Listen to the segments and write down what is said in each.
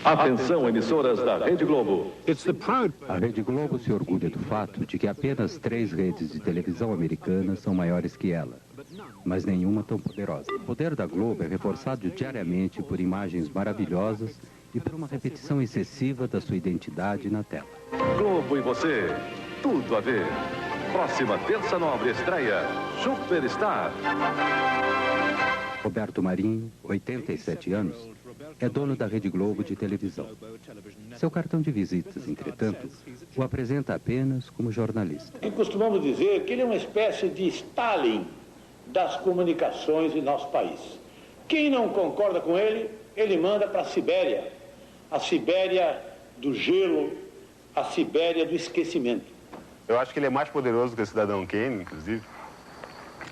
Atenção, emissoras da Rede Globo. A Rede Globo se orgulha do fato de que apenas 3 redes de televisão americanas são maiores que ela, mas nenhuma tão poderosa. O poder da Globo é reforçado diariamente por imagens maravilhosas e por uma repetição excessiva da sua identidade na tela. Globo e você, tudo a ver. Próxima terça nobre estreia, Superstar. Roberto Marinho, 87 anos, é dono da Rede Globo de televisão. Seu cartão de visitas, entretanto, o apresenta apenas como jornalista. E costumamos dizer que ele é uma espécie de Stalin das comunicações em nosso país. Quem não concorda com ele, ele manda para a Sibéria do gelo, a Sibéria do esquecimento. Eu acho que ele é mais poderoso que o Cidadão Kane, inclusive.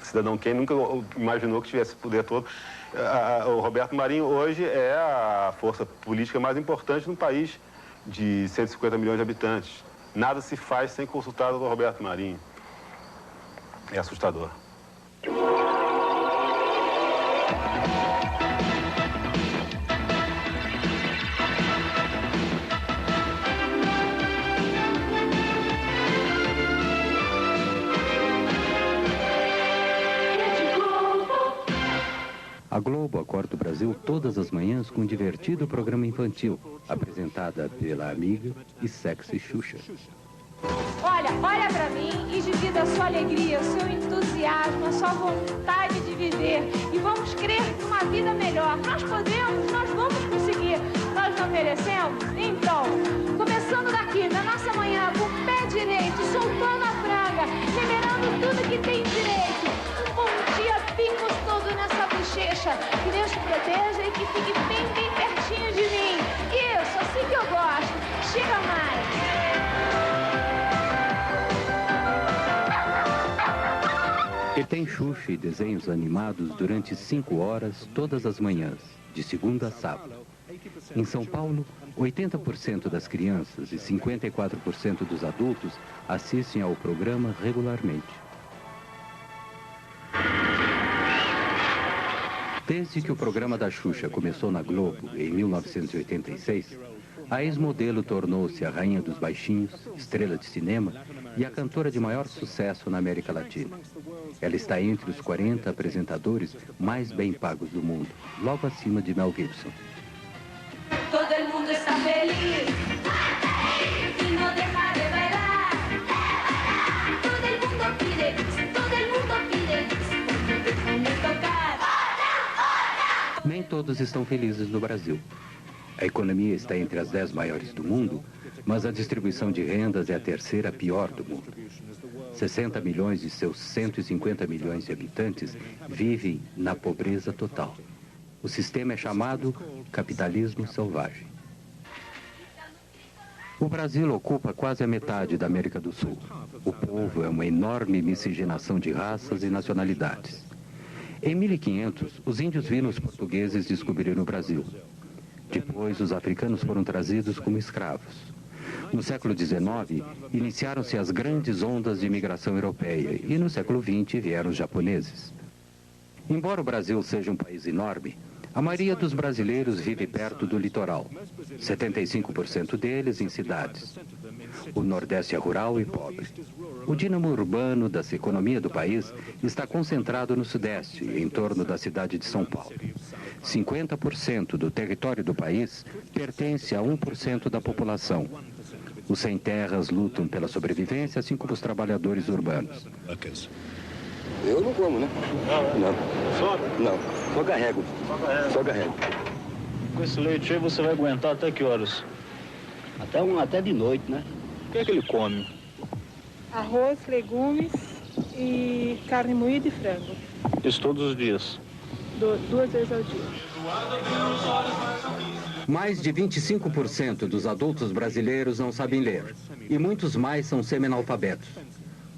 O Cidadão Kane nunca imaginou que tivesse esse poder todo. O Roberto Marinho hoje é a força política mais importante no país de 150 milhões de habitantes. Nada se faz sem consultar o Roberto Marinho. É assustador. A Globo acorda o Brasil todas as manhãs com um divertido programa infantil, apresentada pela amiga e sexy Xuxa. Olha pra mim e divida a sua alegria, o seu entusiasmo, a sua vontade de viver. E vamos crer numa vida melhor. Nós podemos, nós vamos conseguir. Nós não merecemos? Então, começando daqui, na nossa manhã, com o pé direito, soltando a praga, liberando tudo que tem direito. Um bom dia bem gostoso nessa bochecha. Que Deus te proteja e que fique bem, bem pertinho de mim. Isso, assim que eu gosto. Chega mais. E tem Xuxa e desenhos animados durante 5 horas todas as manhãs, de segunda a sábado. Em São Paulo, 80% das crianças e 54% dos adultos assistem ao programa regularmente. Desde que o programa da Xuxa começou na Globo, em 1986, a ex-modelo tornou-se a rainha dos baixinhos, estrela de cinema e a cantora de maior sucesso na América Latina. Ela está entre os 40 apresentadores mais bem pagos do mundo, logo acima de Mel Gibson. Todo mundo está feliz e não deixa de bailar. Todo mundo pide, déjame tocar. Nem todos estão felizes no Brasil. A economia está entre as 10 maiores do mundo, mas a distribuição de rendas é a terceira pior do mundo. 60 milhões de seus 150 milhões de habitantes vivem na pobreza total. O sistema é chamado capitalismo selvagem. O Brasil ocupa quase a metade da América do Sul. O povo é uma enorme miscigenação de raças e nacionalidades. Em 1500, os índios viram os portugueses descobrirem o Brasil. Depois, os africanos foram trazidos como escravos. No século XIX, iniciaram-se as grandes ondas de imigração europeia e no século XX vieram os japoneses. Embora o Brasil seja um país enorme, a maioria dos brasileiros vive perto do litoral, 75% deles em cidades. O Nordeste é rural e pobre. O dínamo urbano da economia do país está concentrado no Sudeste, em torno da cidade de São Paulo. 50% do território do país pertence a 1% da população. Os sem-terras lutam pela sobrevivência, assim como os trabalhadores urbanos. Eu não como, né? Não. Só? Não. Só carrego. Só carrego. Com esse leite aí você vai aguentar até que horas? Até de noite, né? O que é que ele come? Arroz, legumes e carne moída e frango. Isso todos os dias? 2 vezes ao dia. Mais de 25% dos adultos brasileiros não sabem ler. E muitos mais são semi-analfabetos.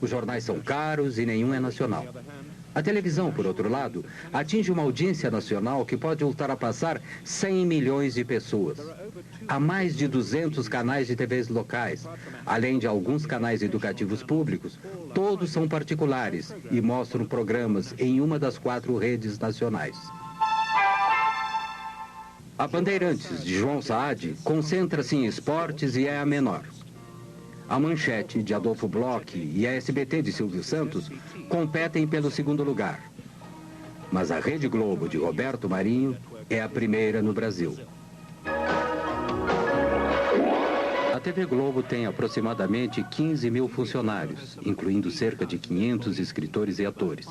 Os jornais são caros e nenhum é nacional. A televisão, por outro lado, atinge uma audiência nacional que pode ultrapassar 100 milhões de pessoas. Há mais de 200 canais de TVs locais, além de alguns canais educativos públicos. Todos são particulares e mostram programas em uma das 4 redes nacionais. A Bandeirantes, de João Saad, concentra-se em esportes e é a menor. A Manchete, de Adolfo Bloch, e a SBT, de Silvio Santos, competem pelo segundo lugar. Mas a Rede Globo, de Roberto Marinho, é a primeira no Brasil. A TV Globo tem aproximadamente 15 mil funcionários, incluindo cerca de 500 escritores e atores.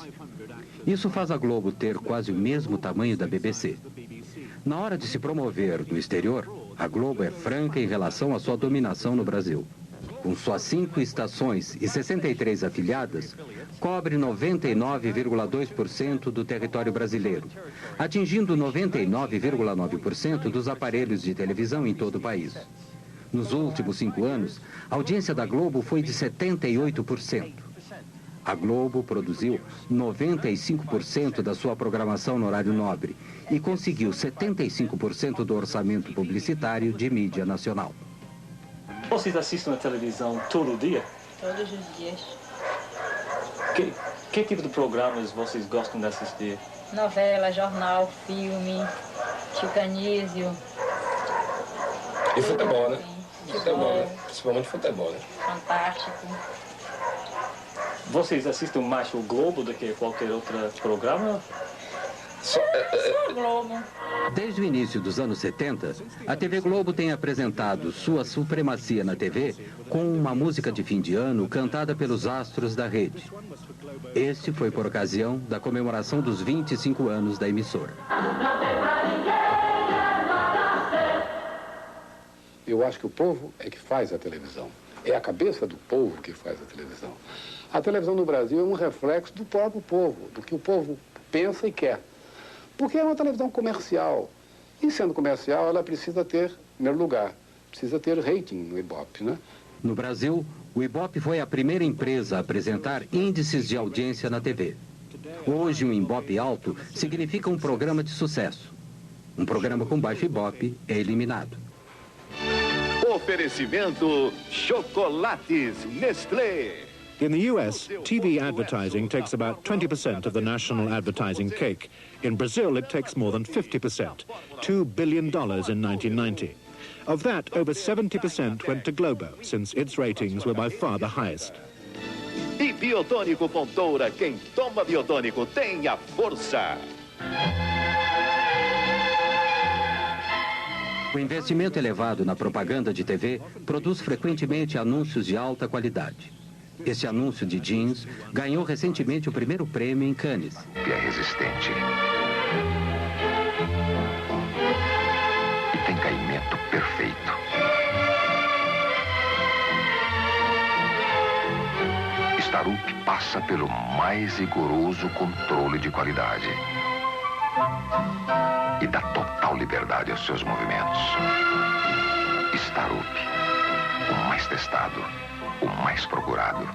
Isso faz a Globo ter quase o mesmo tamanho da BBC. Na hora de se promover no exterior, a Globo é franca em relação à sua dominação no Brasil. Com suas 5 estações e 63 afiliadas, cobre 99,2% do território brasileiro, atingindo 99,9% dos aparelhos de televisão em todo o país. Nos últimos 5 anos, a audiência da Globo foi de 78%. A Globo produziu 95% da sua programação no horário nobre e conseguiu 75% do orçamento publicitário de mídia nacional. Vocês assistem a televisão todo dia? Todos os dias. Que tipo de programas vocês gostam de assistir? Novela, jornal, filme, Chicanísio. E futebol, né? Futebol, né? Principalmente futebol, né? Fantástico. Vocês assistem mais o Globo do que qualquer outro programa? Só o Globo. Desde o início dos anos 70, a TV Globo tem apresentado sua supremacia na TV com uma música de fim de ano cantada pelos astros da rede. Este foi por ocasião da comemoração dos 25 anos da emissora. Eu acho que o povo é que faz a televisão. É a cabeça do povo que faz a televisão. A televisão no Brasil é um reflexo do próprio povo, do que o povo pensa e quer. Porque é uma televisão comercial. E sendo comercial, ela precisa ter, em primeiro lugar, precisa ter rating no Ibope, né? No Brasil, o Ibope foi a primeira empresa a apresentar índices de audiência na TV. Hoje, um Ibope alto significa um programa de sucesso. Um programa com baixo Ibope é eliminado. Oferecimento Chocolates Nestlé. In the US, TV advertising takes about 20% of the national advertising cake. In Brazil, it takes more than 50%, $2 billion in 1990. Of that, over 70% went to Globo, since its ratings were by far the highest. E Biotônico Fontoura, quem toma Biotônico tem a força. O investimento elevado na propaganda de TV produz frequentemente anúncios de alta qualidade. Este anúncio de jeans ganhou recentemente o primeiro prêmio em Cannes. E é resistente. E tem caimento perfeito. Starup passa pelo mais rigoroso controle de qualidade. E dá total liberdade aos seus movimentos. Starup, o mais testado, o mais procurado.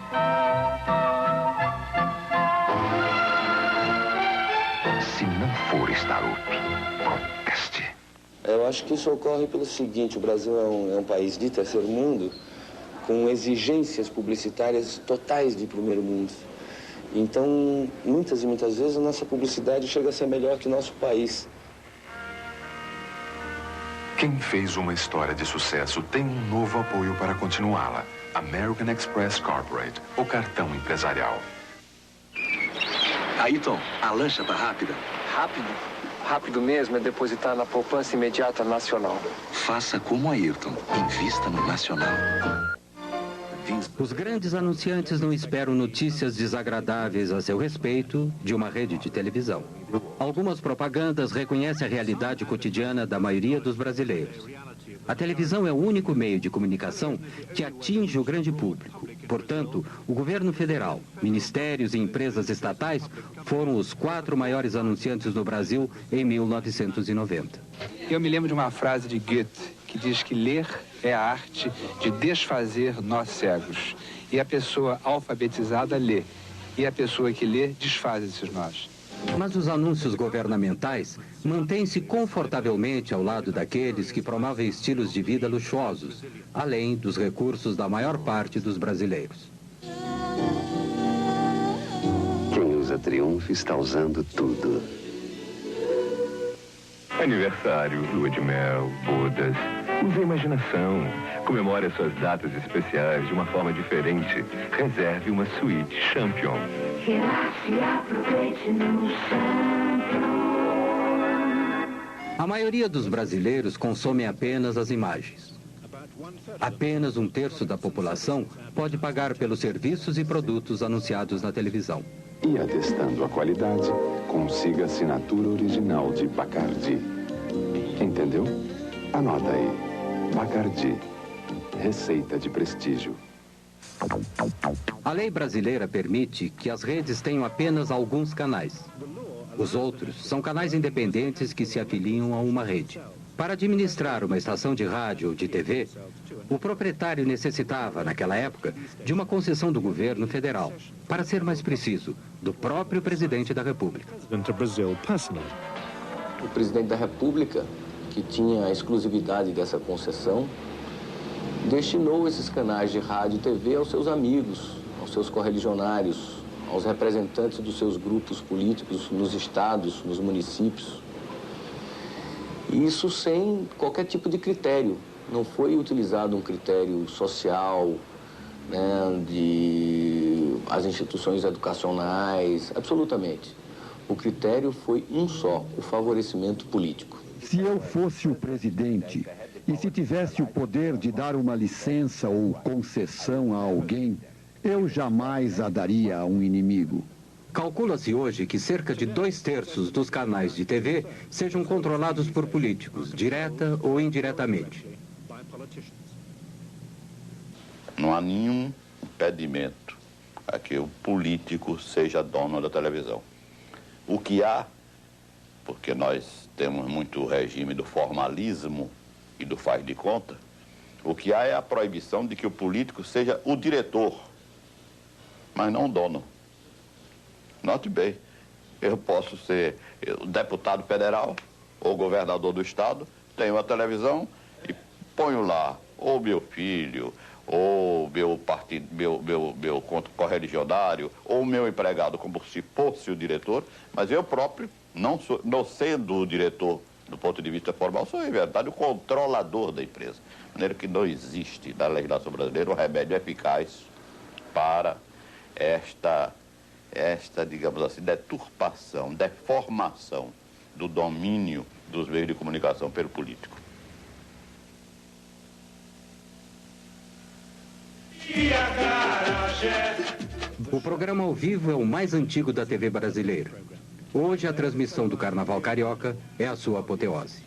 Se não for Starup, proteste. Eu acho que isso ocorre pelo seguinte: o Brasil é um país de terceiro mundo com exigências publicitárias totais de primeiro mundo. Então, muitas e muitas vezes, a nossa publicidade chega a ser melhor que o nosso país. Quem fez uma história de sucesso tem um novo apoio para continuá-la. American Express Corporate, o cartão empresarial. Ayrton, a lancha tá rápida. Rápido? Rápido mesmo é depositar na poupança imediata nacional. Faça como Ayrton, invista no nacional. Os grandes anunciantes não esperam notícias desagradáveis a seu respeito de uma rede de televisão. Algumas propagandas reconhecem a realidade cotidiana da maioria dos brasileiros. A televisão é o único meio de comunicação que atinge o grande público. Portanto, o governo federal, ministérios e empresas estatais foram os 4 maiores anunciantes no Brasil em 1990. Eu me lembro de uma frase de Goethe, que diz que ler é a arte de desfazer nós cegos. E a pessoa alfabetizada lê. E a pessoa que lê desfaz esses nós. Mas os anúncios governamentais mantêm-se confortavelmente ao lado daqueles que promovem estilos de vida luxuosos, além dos recursos da maior parte dos brasileiros. Quem usa Triunfo está usando tudo. Aniversário, lua de mel, bodas. Use a imaginação. Comemore as suas datas especiais de uma forma diferente. Reserve uma suíte Champion. Relaxe e aproveite no Champion. A maioria dos brasileiros consomem apenas as imagens. Apenas 1/3 da população pode pagar pelos serviços e produtos anunciados na televisão. E atestando a qualidade, consiga a assinatura original de Bacardi. Entendeu? Anota aí. Bacardi. Receita de prestígio. A lei brasileira permite que as redes tenham apenas alguns canais. Os outros são canais independentes que se afiliam a uma rede. Para administrar uma estação de rádio ou de TV, o proprietário necessitava, naquela época, de uma concessão do governo federal. Para ser mais preciso, do próprio presidente da República. O presidente da República, que tinha a exclusividade dessa concessão, destinou esses canais de rádio e TV aos seus amigos, aos seus correligionários, aos representantes dos seus grupos políticos nos estados, nos municípios. Isso sem qualquer tipo de critério. Não foi utilizado um critério social, né, de as instituições educacionais, absolutamente. O critério foi um só, o favorecimento político. Se eu fosse o presidente e se tivesse o poder de dar uma licença ou concessão a alguém, eu jamais a daria a um inimigo. Calcula-se hoje que cerca de 2/3 dos canais de TV sejam controlados por políticos, direta ou indiretamente. Não há nenhum impedimento a que o político seja dono da televisão. O que há, porque nós temos muito o regime do formalismo e do faz de conta, o que há é a proibição de que o político seja o diretor, mas não o dono. Note bem, eu posso ser deputado federal ou governador do estado, tenho uma televisão e ponho lá ou meu filho, ou meu partido, meu correligionário, ou meu empregado, como se fosse o diretor, mas eu próprio, não sendo o diretor do ponto de vista formal, sou, em verdade, o controlador da empresa. De maneira que não existe na legislação brasileira um remédio eficaz para esta, digamos assim, deturpação, deformação do domínio dos meios de comunicação pelo político. O programa ao vivo é o mais antigo da TV brasileira. Hoje, a transmissão do Carnaval Carioca é a sua apoteose.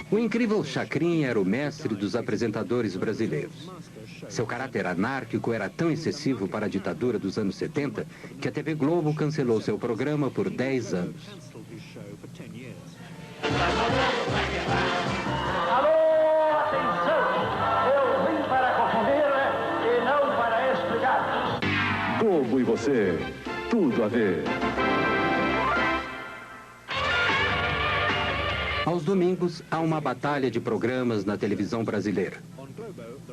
O incrível Chacrinha era o mestre dos apresentadores brasileiros. Seu caráter anárquico era tão excessivo para a ditadura dos anos 70 que a TV Globo cancelou seu programa por 10 anos. Alô, atenção! Eu vim para confundir e não para explicar. Globo e você, tudo a ver. Aos domingos, há uma batalha de programas na televisão brasileira.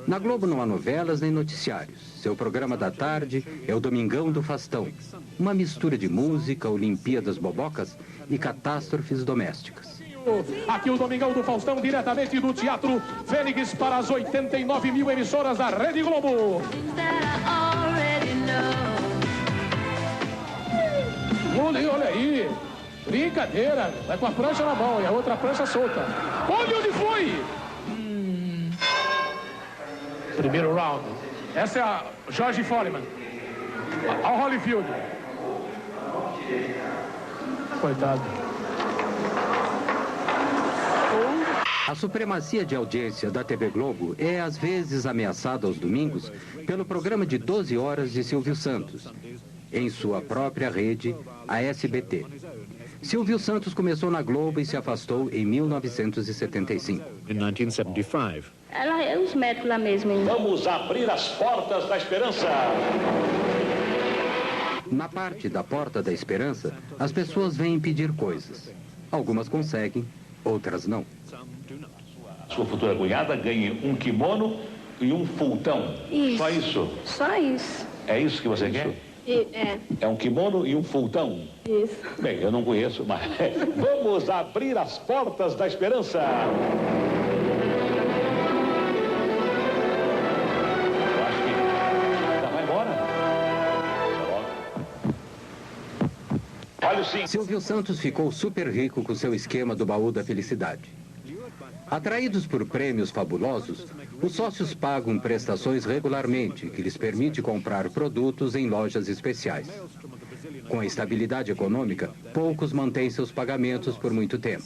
Na Globo não há novelas nem noticiários. Seu programa da tarde é o Domingão do Faustão. Uma mistura de música, Olimpíadas Bobocas e catástrofes domésticas. Aqui o Domingão do Faustão, diretamente do Teatro Fênix para as 89 mil emissoras da Rede Globo. Olha aí. Brincadeira. Vai com a prancha na mão e a outra prancha solta. Olha onde foi. Primeiro round. Essa é a George Foreman. Ao Holyfield. Coitado. A supremacia de audiência da TV Globo é às vezes ameaçada aos domingos pelo programa de 12 horas de Silvio Santos, em sua própria rede, a SBT. Silvio Santos começou na Globo e se afastou em 1975. In 1975. Ela é os médicos lá mesmo, hein? Vamos abrir as portas da esperança. Na parte da Porta da Esperança, as pessoas vêm pedir coisas. Algumas conseguem, outras não. Sua futura cunhada ganhe um kimono e um fultão. Isso. Só isso? Só isso. É isso que você quer? É. É um kimono e um fultão? Isso. Bem, eu não conheço, mas vamos abrir as portas da esperança. Eu acho que já vai embora. Olha sim. Silvio Santos ficou super rico com seu esquema do baú da felicidade. Atraídos por prêmios fabulosos, os sócios pagam prestações regularmente, que lhes permite comprar produtos em lojas especiais. Com a estabilidade econômica, poucos mantêm seus pagamentos por muito tempo.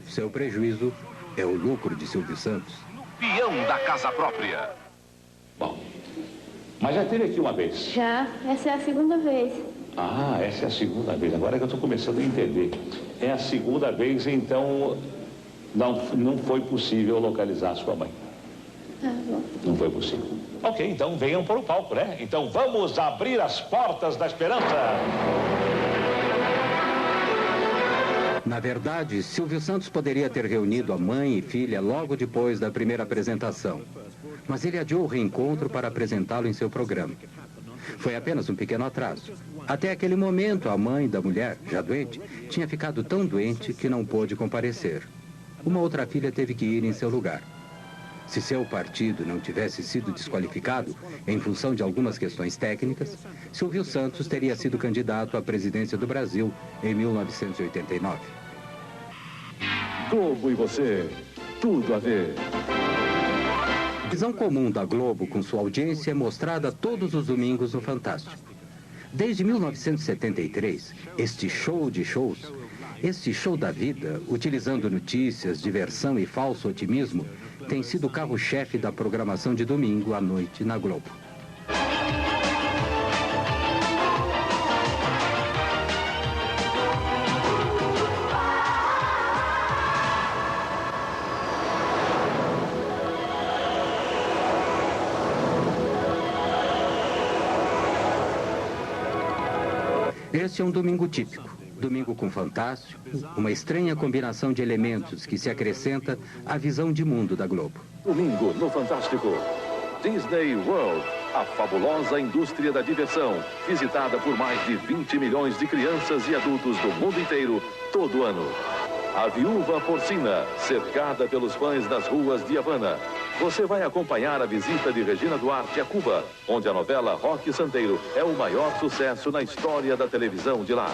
Seu prejuízo é o lucro de Silvio Santos. Peão da casa própria. Bom, mas já teve aqui uma vez. Já, essa é a segunda vez. Ah, essa é a segunda vez. Agora que eu estou começando a entender. É a segunda vez, então não foi possível localizar a sua mãe. Tá bom. Não foi possível. Ok, então venham para o palco, né? Então vamos abrir as portas da esperança. Na verdade, Silvio Santos poderia ter reunido a mãe e filha logo depois da primeira apresentação. Mas ele adiou o reencontro para apresentá-lo em seu programa. Foi apenas um pequeno atraso. Até aquele momento, a mãe da mulher, já doente, tinha ficado tão doente que não pôde comparecer. Uma outra filha teve que ir em seu lugar. Se seu partido não tivesse sido desqualificado em função de algumas questões técnicas, Silvio Santos teria sido candidato à presidência do Brasil em 1989. Globo e você, tudo a ver. A visão comum da Globo com sua audiência é mostrada todos os domingos no Fantástico. Desde 1973, este show de shows, este show da vida, utilizando notícias, diversão e falso otimismo, tem sido o carro-chefe da programação de domingo à noite na Globo. Este é um domingo típico. Domingo com Fantástico, uma estranha combinação de elementos que se acrescenta à visão de mundo da Globo. Domingo no Fantástico. Disney World, a fabulosa indústria da diversão, visitada por mais de 20 milhões de crianças e adultos do mundo inteiro todo ano. A Viúva Porcina, cercada pelos fãs das ruas de Havana. Você vai acompanhar a visita de Regina Duarte a Cuba, onde a novela Roque Santeiro é o maior sucesso na história da televisão de lá.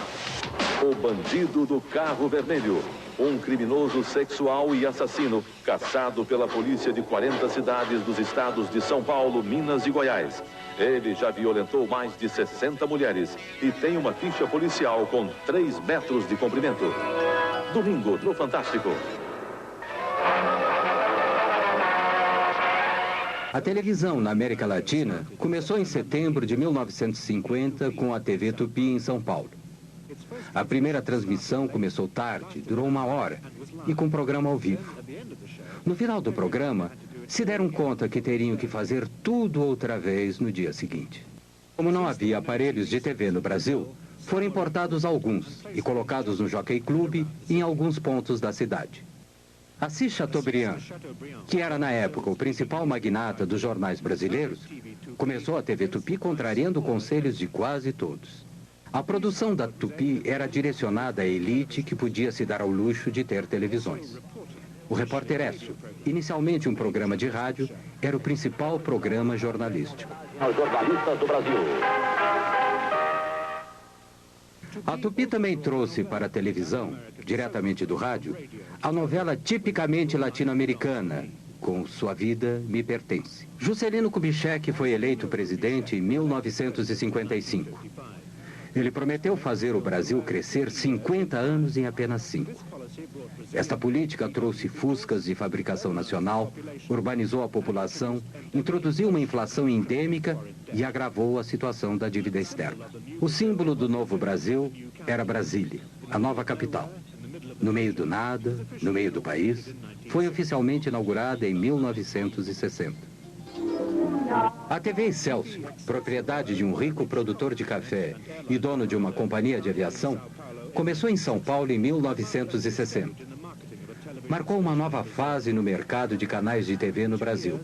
O Bandido do Carro Vermelho, um criminoso sexual e assassino caçado pela polícia de 40 cidades dos estados de São Paulo, Minas e Goiás. Ele já violentou mais de 60 mulheres e tem uma ficha policial com 3 metros de comprimento. Domingo no Fantástico. A televisão na América Latina começou em setembro de 1950 com a TV Tupi em São Paulo. A primeira transmissão começou tarde, durou 1 hora, e com programa ao vivo. No final do programa, se deram conta que teriam que fazer tudo outra vez no dia seguinte. Como não havia aparelhos de TV no Brasil, foram importados alguns e colocados no Jockey Club em alguns pontos da cidade. Assis Chateaubriand, que era na época o principal magnata dos jornais brasileiros, começou a TV Tupi contrariando conselhos de quase todos. A produção da Tupi era direcionada à elite que podia se dar ao luxo de ter televisões. O Repórter Esso, inicialmente um programa de rádio, era o principal programa jornalístico. Os jornalistas do Brasil. A Tupi também trouxe para a televisão, diretamente do rádio, a novela tipicamente latino-americana, Com Sua Vida Me Pertence. Juscelino Kubitschek foi eleito presidente em 1955. Ele prometeu fazer o Brasil crescer 50 anos em apenas 5. Esta política trouxe fuscas de fabricação nacional, urbanizou a população, introduziu uma inflação endêmica e agravou a situação da dívida externa. O símbolo do novo Brasil era Brasília, a nova capital. No meio do nada, no meio do país, foi oficialmente inaugurada em 1960. A TV Excelsior, propriedade de um rico produtor de café e dono de uma companhia de aviação, começou em São Paulo em 1960. marcou uma nova fase no mercado de canais de TV no Brasil.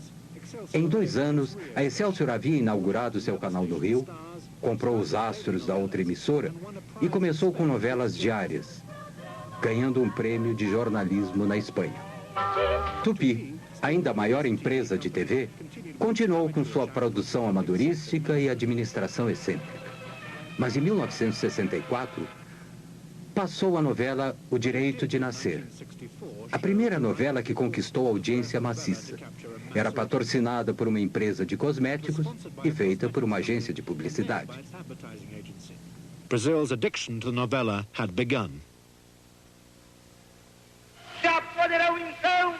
Em 2 anos, a Excelsior havia inaugurado seu canal no Rio, comprou os astros da outra emissora e começou com novelas diárias, ganhando um prêmio de jornalismo na Espanha. Tupi, ainda maior empresa de TV, continuou com sua produção amadorística e administração excêntrica. Mas em 1964, passou a novela O Direito de Nascer, a primeira novela que conquistou audiência maciça. Era patrocinada por uma empresa de cosméticos e feita por uma agência de publicidade. Brazil's addiction to the novela had begun. Já poderão então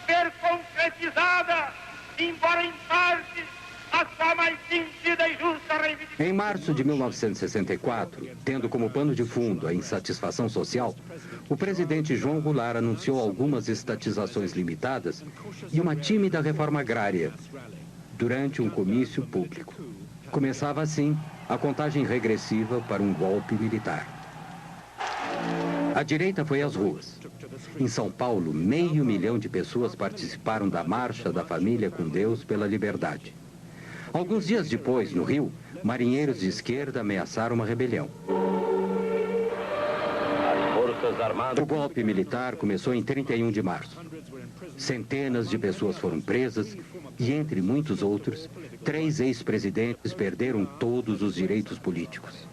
ser concretizada, embora em parte, a sua mais sentida e justa reivindicação. Em março de 1964, tendo como pano de fundo a insatisfação social, o presidente João Goulart anunciou algumas estatizações limitadas e uma tímida reforma agrária durante um comício público. Começava assim a contagem regressiva para um golpe militar. A direita foi às ruas. Em São Paulo, 500 mil de pessoas participaram da Marcha da Família com Deus pela Liberdade. Alguns dias depois, no Rio, marinheiros de esquerda ameaçaram uma rebelião. O golpe militar começou em 31 de março. Centenas de pessoas foram presas e, entre muitos outros, 3 ex-presidentes perderam todos os direitos políticos.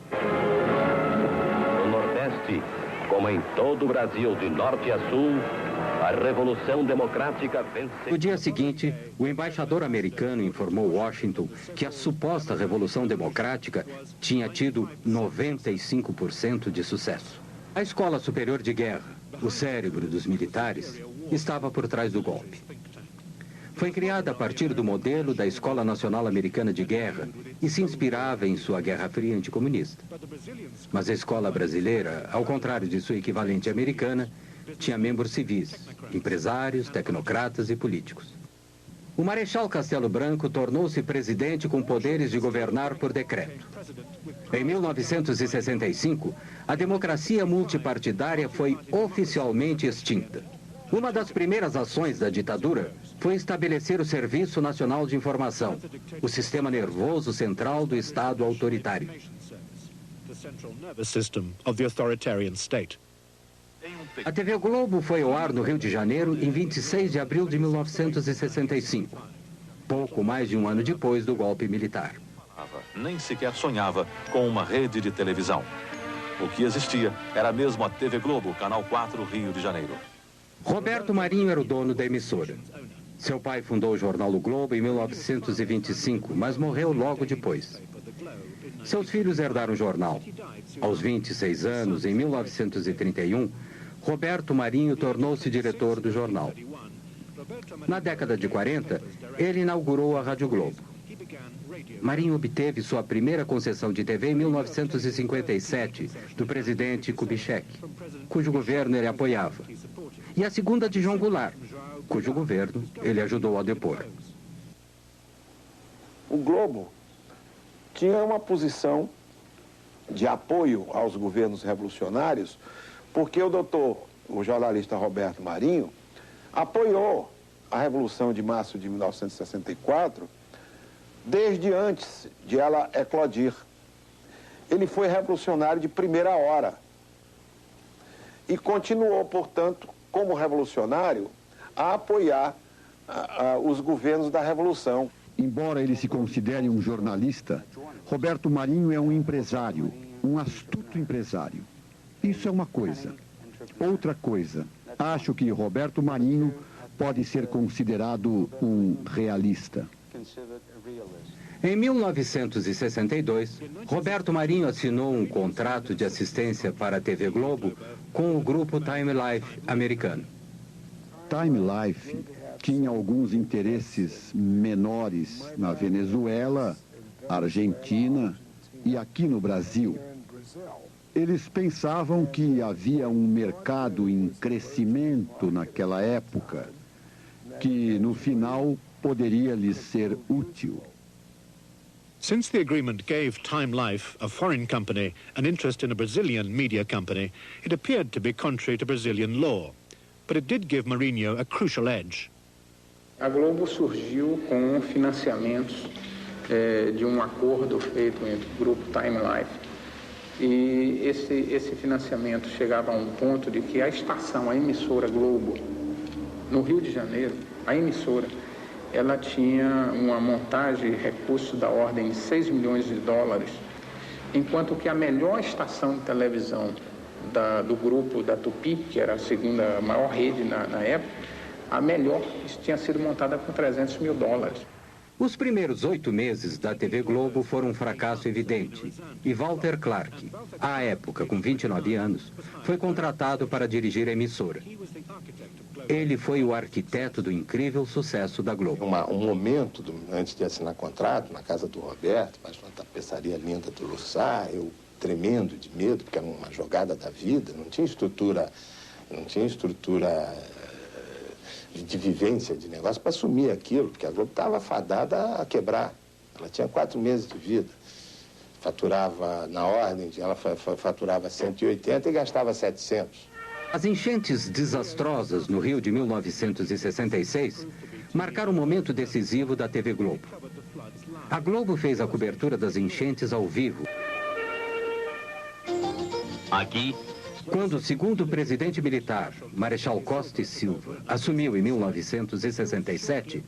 No Nordeste, como em todo o Brasil, de norte a sul, a Revolução Democrática venceu. No dia seguinte, o embaixador americano informou Washington que a suposta Revolução Democrática tinha tido 95% de sucesso. A Escola Superior de Guerra, o cérebro dos militares, estava por trás do golpe. Foi criada a partir do modelo da Escola Nacional Americana de Guerra e se inspirava em sua Guerra Fria anticomunista. Mas a escola brasileira, ao contrário de sua equivalente americana, tinha membros civis, empresários, tecnocratas e políticos. O Marechal Castelo Branco tornou-se presidente com poderes de governar por decreto. Em 1965, a democracia multipartidária foi oficialmente extinta. Uma das primeiras ações da ditadura foi estabelecer o Serviço Nacional de Informação, o sistema nervoso central do Estado autoritário. A TV Globo foi ao ar no Rio de Janeiro em 26 de abril de 1965, pouco mais de um ano depois do golpe militar. Nem sequer sonhava com uma rede de televisão. O que existia era mesmo a TV Globo, Canal 4, Rio de Janeiro. Roberto Marinho era o dono da emissora. Seu pai fundou o jornal O Globo em 1925, mas morreu logo depois. Seus filhos herdaram o jornal. Aos 26 anos, em 1931, Roberto Marinho tornou-se diretor do jornal. Na década de 40, ele inaugurou a Rádio Globo. Marinho obteve sua primeira concessão de TV em 1957, do presidente Kubitschek, cujo governo ele apoiava, e a segunda de João Goulart, cujo governo ele ajudou a depor. O Globo tinha uma posição de apoio aos governos revolucionários, porque o jornalista Roberto Marinho, apoiou a Revolução de Março de 1964, desde antes de ela eclodir. Ele foi revolucionário de primeira hora e continuou, portanto, como revolucionário, a apoiar os governos da Revolução. Embora ele se considere um jornalista, Roberto Marinho é um empresário, um astuto empresário. Isso é uma coisa. Outra coisa, acho que Roberto Marinho pode ser considerado um realista. Em 1962, Roberto Marinho assinou um contrato de assistência para a TV Globo com o grupo Time Life americano. Time Life tinha alguns interesses menores na Venezuela, Argentina e aqui no Brasil. Eles pensavam que havia um mercado em crescimento naquela época, que no final poderia lhes ser útil. Since the agreement gave Time Life, a foreign company, an interest in a Brazilian media company, it appeared to be contrary to Brazilian law. but it did give Marinho a crucial edge. A Globo surgiu com financiamentos de um acordo feito entre o grupo Time Life. E esse financiamento chegava a um ponto de que a estação, a emissora Globo, no Rio de Janeiro, a emissora, ela tinha uma montagem e recurso da ordem de 6 milhões de dólares, enquanto que a melhor estação de televisão do grupo da Tupi, que era a segunda maior rede na época, a melhor tinha sido montada com 300 mil dólares. Os primeiros 8 meses da TV Globo foram um fracasso evidente. E Walter Clark, à época com 29 anos, foi contratado para dirigir a emissora. Ele foi o arquiteto do incrível sucesso da Globo. Um momento, antes de assinar contrato, na casa do Roberto, mas uma tapeçaria linda do Lussá, eu tremendo de medo, porque era uma jogada da vida, não tinha estrutura de vivência de negócio para assumir aquilo, porque a Globo estava fadada a quebrar. Ela tinha 4 meses de vida. Faturava, na ordem, ela faturava 180 e gastava 700. As enchentes desastrosas no Rio de 1966 marcaram um momento decisivo da TV Globo. A Globo fez a cobertura das enchentes ao vivo. Aqui, quando o segundo presidente militar, Marechal Costa e Silva, assumiu em 1967,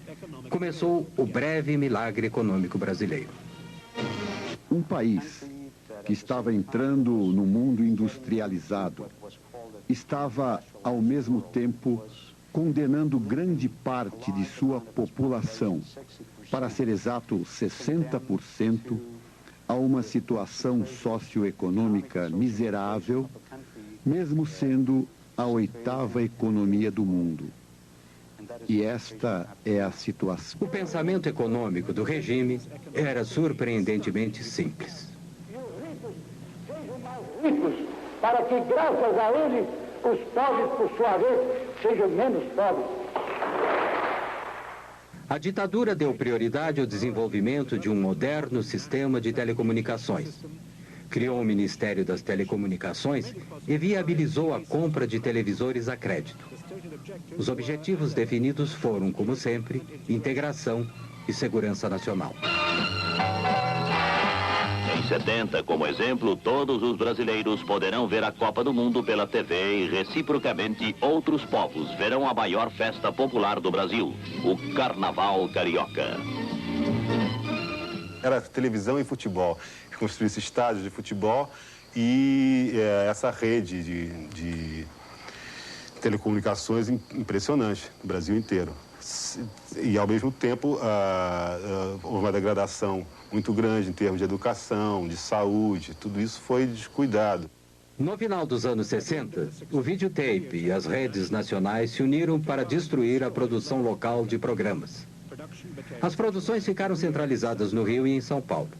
começou o breve milagre econômico brasileiro. Um país que estava entrando no mundo industrializado estava, ao mesmo tempo, condenando grande parte de sua população, para ser exato, 60%, a uma situação socioeconômica miserável, mesmo sendo a 8ª economia do mundo. E esta é a situação. O pensamento econômico do regime era surpreendentemente simples. Ricos, para que, graças a ele, os pobres, por sua vez, sejam menos pobres. A ditadura deu prioridade ao desenvolvimento de um moderno sistema de telecomunicações. Criou o Ministério das Telecomunicações e viabilizou a compra de televisores a crédito. Os objetivos definidos foram, como sempre, integração e segurança nacional. Em 70, como exemplo, todos os brasileiros poderão ver a Copa do Mundo pela TV e, reciprocamente, outros povos verão a maior festa popular do Brasil, o Carnaval Carioca. Era televisão e futebol. Construísse estádios de futebol e essa rede de telecomunicações impressionante no Brasil inteiro. E, ao mesmo tempo, houve uma degradação muito grande em termos de educação, de saúde, tudo isso foi descuidado. No final dos anos 60, o videotape e as redes nacionais se uniram para destruir a produção local de programas. As produções ficaram centralizadas no Rio e em São Paulo.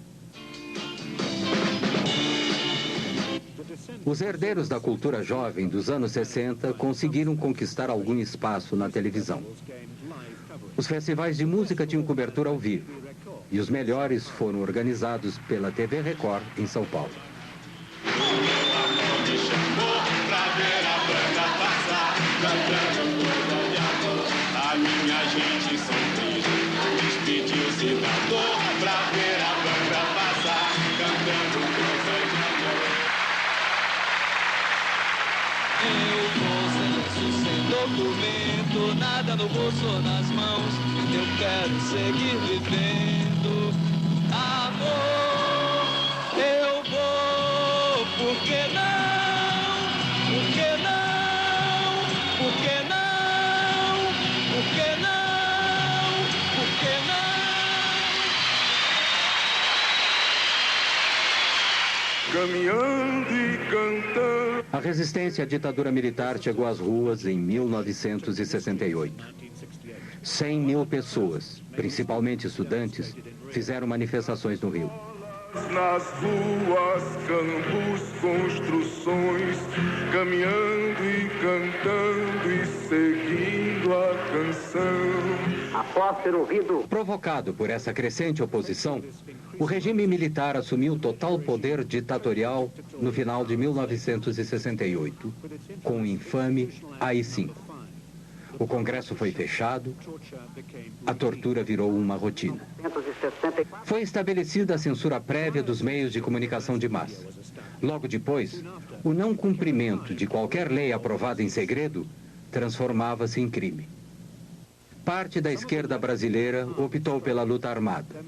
Os herdeiros da cultura jovem dos anos 60 conseguiram conquistar algum espaço na televisão. Os festivais de música tinham cobertura ao vivo, e os melhores foram organizados pela TV Record em São Paulo. A minha gente sempre despediu-se da dor pra ver a banda passar, cantando coisas de amor. Eu vou sem documento, nada no bolso ou nas mãos. Eu quero seguir vivendo. Amor, eu vou, por que não? Por que não? Por que não? Por que não? Por que não? Caminhando e cantando. A resistência à ditadura militar chegou às ruas em 1968. 100 mil pessoas, principalmente estudantes, fizeram manifestações no Rio. Nas ruas, campos, construções, caminhando e cantando e seguindo a canção. Após ser ouvido. Provocado por essa crescente oposição, o regime militar assumiu total poder ditatorial no final de 1968, com o infame AI-5. O Congresso foi fechado, a tortura virou uma rotina. Foi estabelecida a censura prévia dos meios de comunicação de massa. Logo depois, o não cumprimento de qualquer lei aprovada em segredo transformava-se em crime. Parte da esquerda brasileira optou pela luta armada.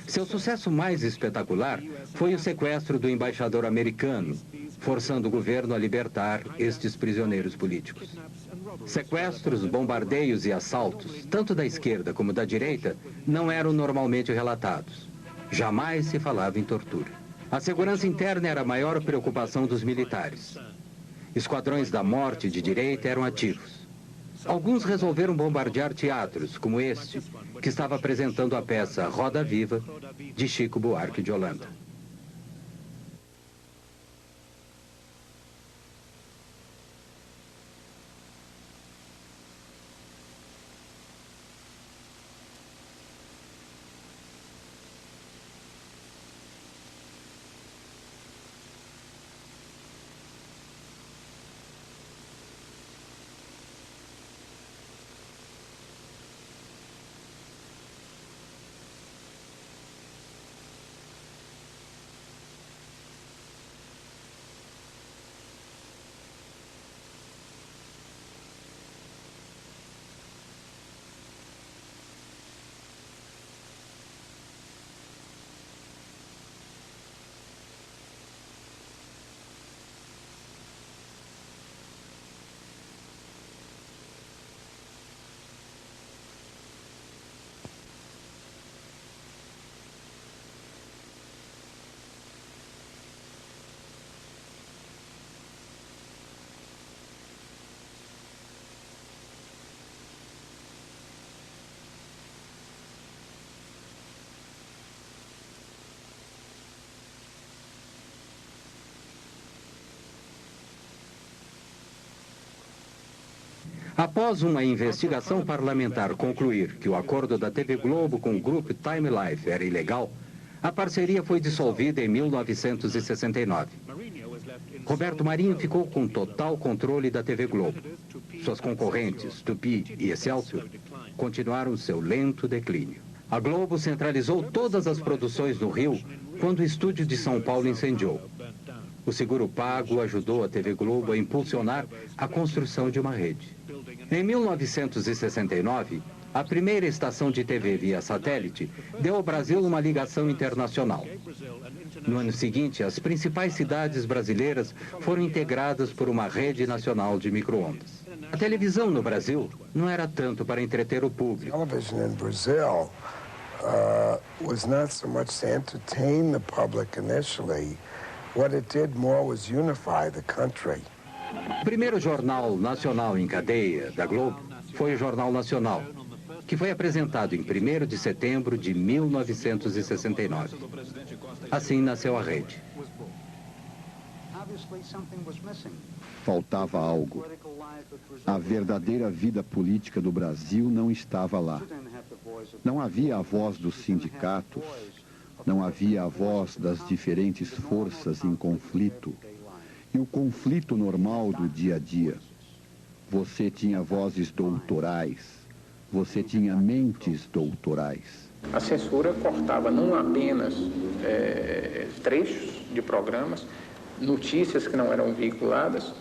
Seu sucesso mais espetacular foi o sequestro do embaixador americano, forçando o governo a libertar estes prisioneiros políticos. Sequestros, bombardeios e assaltos, tanto da esquerda como da direita, não eram normalmente relatados. Jamais se falava em tortura. A segurança interna era a maior preocupação dos militares. Esquadrões da morte de direita eram ativos. Alguns resolveram bombardear teatros, como este, que estava apresentando a peça Roda Viva, de Chico Buarque de Holanda. Após uma investigação parlamentar concluir que o acordo da TV Globo com o grupo Time Life era ilegal, a parceria foi dissolvida em 1969. Roberto Marinho ficou com total controle da TV Globo. Suas concorrentes, Tupi e Excelsior, continuaram seu lento declínio. A Globo centralizou todas as produções no Rio quando o estúdio de São Paulo incendiou. O seguro pago ajudou a TV Globo a impulsionar a construção de uma rede. Em 1969, a primeira estação de TV via satélite deu ao Brasil uma ligação internacional. No ano seguinte, as principais cidades brasileiras foram integradas por uma rede nacional de micro-ondas. A televisão no Brasil não era tanto para entreter o público. Television in Brazil was not so much to entertain the public initially. What it did more was unify the country. O primeiro jornal nacional em cadeia da Globo foi o Jornal Nacional, que foi apresentado em 1º de setembro de 1969. Assim nasceu a rede. Faltava algo. A verdadeira vida política do Brasil não estava lá. Não havia a voz dos sindicatos, não havia a voz das diferentes forças em conflito. E o conflito normal do dia a dia. Você tinha vozes doutorais, você tinha mentes doutorais. A censura cortava não apenas trechos de programas, notícias que não eram veiculadas,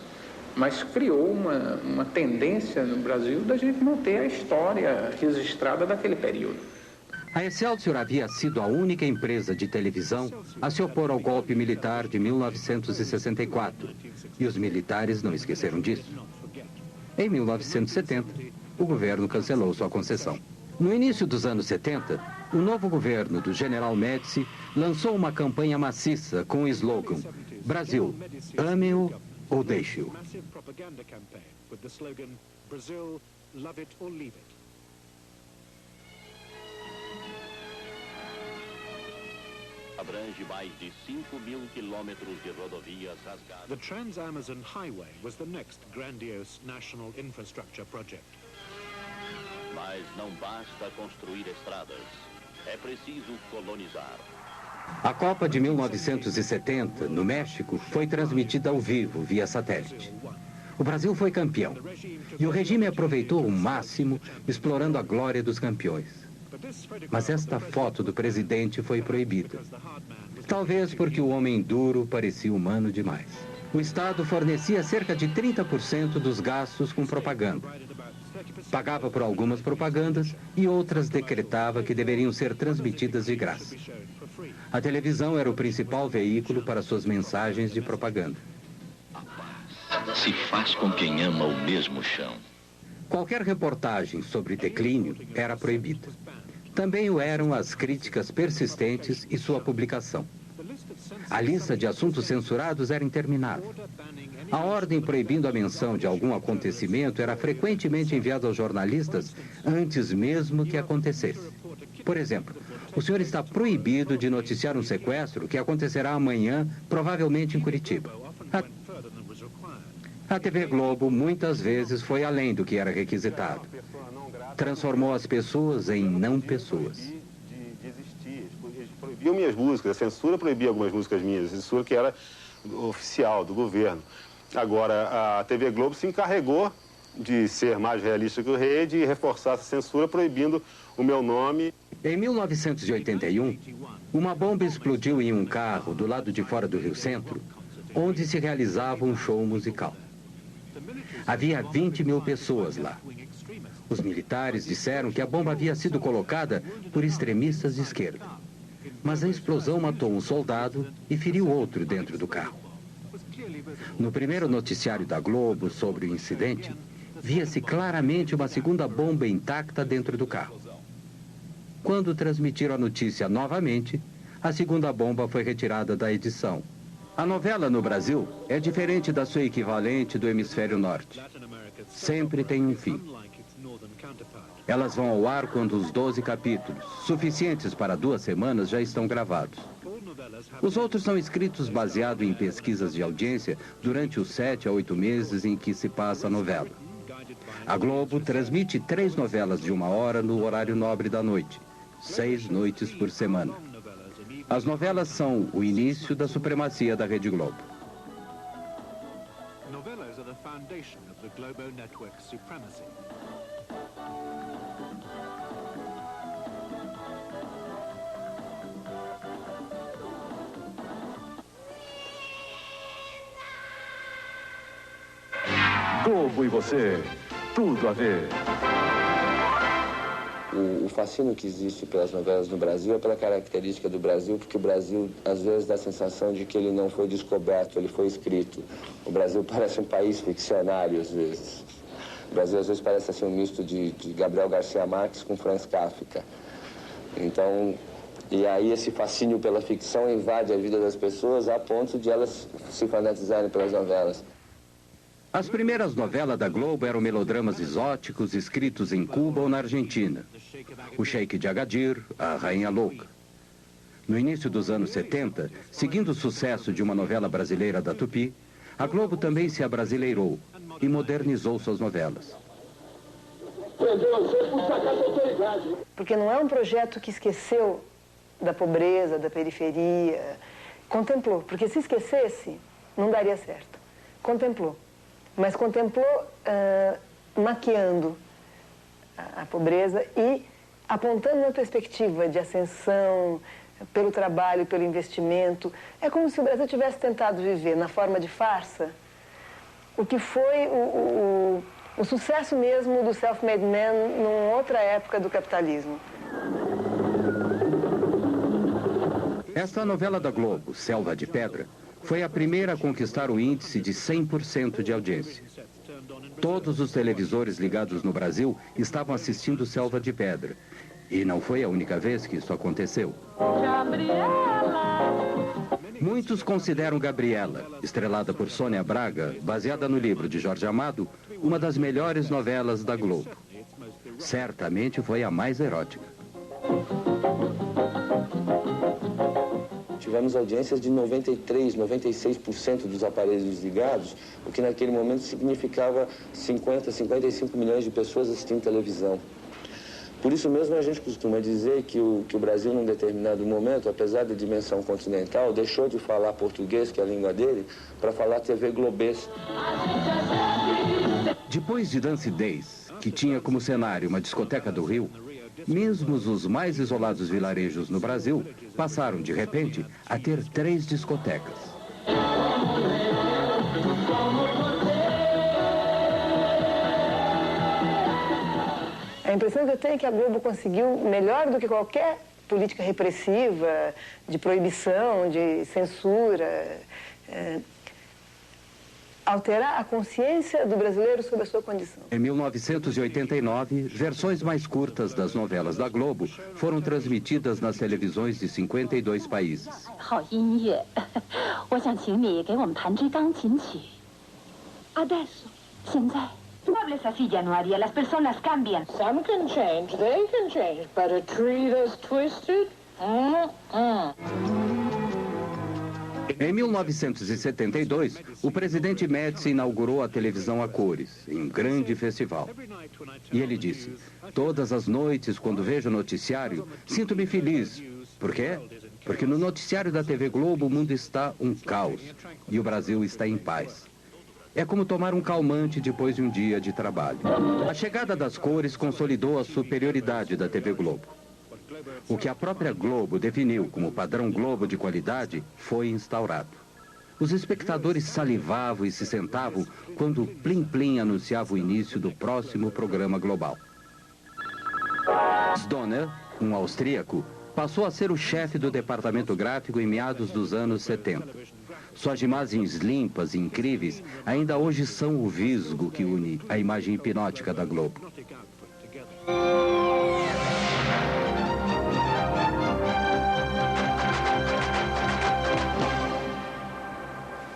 mas criou uma tendência no Brasil da gente não ter a história registrada daquele período. A Excelsior havia sido a única empresa de televisão a se opor ao golpe militar de 1964, e os militares não esqueceram disso. Em 1970, o governo cancelou sua concessão. No início dos anos 70, o novo governo do General Médici lançou uma campanha maciça com o slogan Brasil, ame-o ou deixe-o. Abrange mais de 5.000 quilômetros de rodovias rasgadas. The Trans-Amazon Highway was the next grandiose national infrastructure project. Mas não basta construir estradas, é preciso colonizar. A Copa de 1970, no México, foi transmitida ao vivo, via satélite. O Brasil foi campeão. E o regime aproveitou o máximo, explorando a glória dos campeões. Mas esta foto do presidente foi proibida. Talvez porque o homem duro parecia humano demais. O Estado fornecia cerca de 30% dos gastos com propaganda. Pagava por algumas propagandas e outras decretava que deveriam ser transmitidas de graça. A televisão era o principal veículo para suas mensagens de propaganda. Se faz com quem ama o mesmo chão. Qualquer reportagem sobre declínio era proibida. Também o eram as críticas persistentes e sua publicação. A lista de assuntos censurados era interminável. A ordem proibindo a menção de algum acontecimento era frequentemente enviada aos jornalistas antes mesmo que acontecesse. Por exemplo, o senhor está proibido de noticiar um sequestro que acontecerá amanhã, provavelmente em Curitiba. A TV Globo muitas vezes foi além do que era requisitado. Transformou as pessoas em não pessoas. Proibiam minhas músicas, a censura proibia algumas músicas minhas, a censura que era oficial do governo. Agora, a TV Globo se encarregou de ser mais realista que o rei, de reforçar essa censura, proibindo o meu nome. Em 1981, uma bomba explodiu em um carro do lado de fora do Rio Centro, onde se realizava um show musical. Havia 20 mil pessoas lá. Os militares disseram que a bomba havia sido colocada por extremistas de esquerda. Mas a explosão matou um soldado e feriu outro dentro do carro. No primeiro noticiário da Globo sobre o incidente, via-se claramente uma segunda bomba intacta dentro do carro. Quando transmitiram a notícia novamente, a segunda bomba foi retirada da edição. A novela no Brasil é diferente da sua equivalente do hemisfério norte. Sempre tem um fim. Elas vão ao ar quando os 12 capítulos, suficientes para 2 semanas, já estão gravados. Os outros são escritos baseado em pesquisas de audiência durante os 7 a 8 meses em que se passa a novela. A Globo transmite 3 novelas de 1 hora no horário nobre da noite, 6 noites por semana. As novelas são o início da supremacia da Rede Globo. Novelas are the foundation of the Globo network's supremacy. Globo e você, tudo a ver. O fascínio que existe pelas novelas no Brasil é pela característica do Brasil, porque o Brasil, às vezes, dá a sensação de que ele não foi descoberto, ele foi escrito. O Brasil parece um país ficcionário, às vezes. O Brasil, às vezes, parece assim, um misto de Gabriel Garcia Marques com Franz Kafka. Então, e aí esse fascínio pela ficção invade a vida das pessoas a ponto de elas se fanatizarem pelas novelas. As primeiras novelas da Globo eram melodramas exóticos escritos em Cuba ou na Argentina. O Sheik de Agadir, a Rainha Louca. No início dos anos 70, seguindo o sucesso de uma novela brasileira da Tupi, a Globo também se abrasileirou e modernizou suas novelas. Porque não é um projeto que esqueceu da pobreza, da periferia. Contemplou, porque se esquecesse, não daria certo. Contemplou. Mas contemplou maquiando a pobreza e apontando uma perspectiva de ascensão pelo trabalho, pelo investimento. É como se o Brasil tivesse tentado viver na forma de farsa o que foi o sucesso mesmo do self-made man numa outra época do capitalismo. Esta novela da Globo, Selva de Pedra, foi a primeira a conquistar o índice de 100% de audiência. Todos os televisores ligados no Brasil estavam assistindo Selva de Pedra. E não foi a única vez que isso aconteceu. Muitos consideram Gabriela, estrelada por Sônia Braga, baseada no livro de Jorge Amado, uma das melhores novelas da Globo. Certamente foi a mais erótica. Tivemos audiências de 93%, 96% dos aparelhos desligados, o que naquele momento significava 50, 55 milhões de pessoas assistindo televisão. Por isso mesmo a gente costuma dizer que o Brasil, num determinado momento, apesar da dimensão continental, deixou de falar português, que é a língua dele, para falar TV globês. Depois de Dance Days, que tinha como cenário uma discoteca do Rio, mesmo os mais isolados vilarejos no Brasil passaram, de repente, a ter 3 discotecas. A impressão que eu tenho é que a Globo conseguiu, melhor do que qualquer política repressiva, de proibição, de censura, alterar a consciência do brasileiro sobre a sua condição. Em 1989, versões mais curtas das novelas da Globo foram transmitidas nas televisões de 52 países. Muebles así ya no haría, las personas cambian. Some can change, they can change, but a tree that's twisted? Em 1972, o presidente Médici inaugurou a televisão a cores, em um grande festival. E ele disse: todas as noites, quando vejo o noticiário, sinto-me feliz. Por quê? Porque no noticiário da TV Globo o mundo está um caos e o Brasil está em paz. É como tomar um calmante depois de um dia de trabalho. A chegada das cores consolidou a superioridade da TV Globo. O que a própria Globo definiu como padrão Globo de qualidade foi instaurado. Os espectadores salivavam e se sentavam quando o Plim Plim anunciava o início do próximo programa global. Donner, um austríaco, passou a ser o chefe do departamento gráfico em meados dos anos 70. Suas imagens limpas e incríveis ainda hoje são o visgo que une a imagem hipnótica da Globo.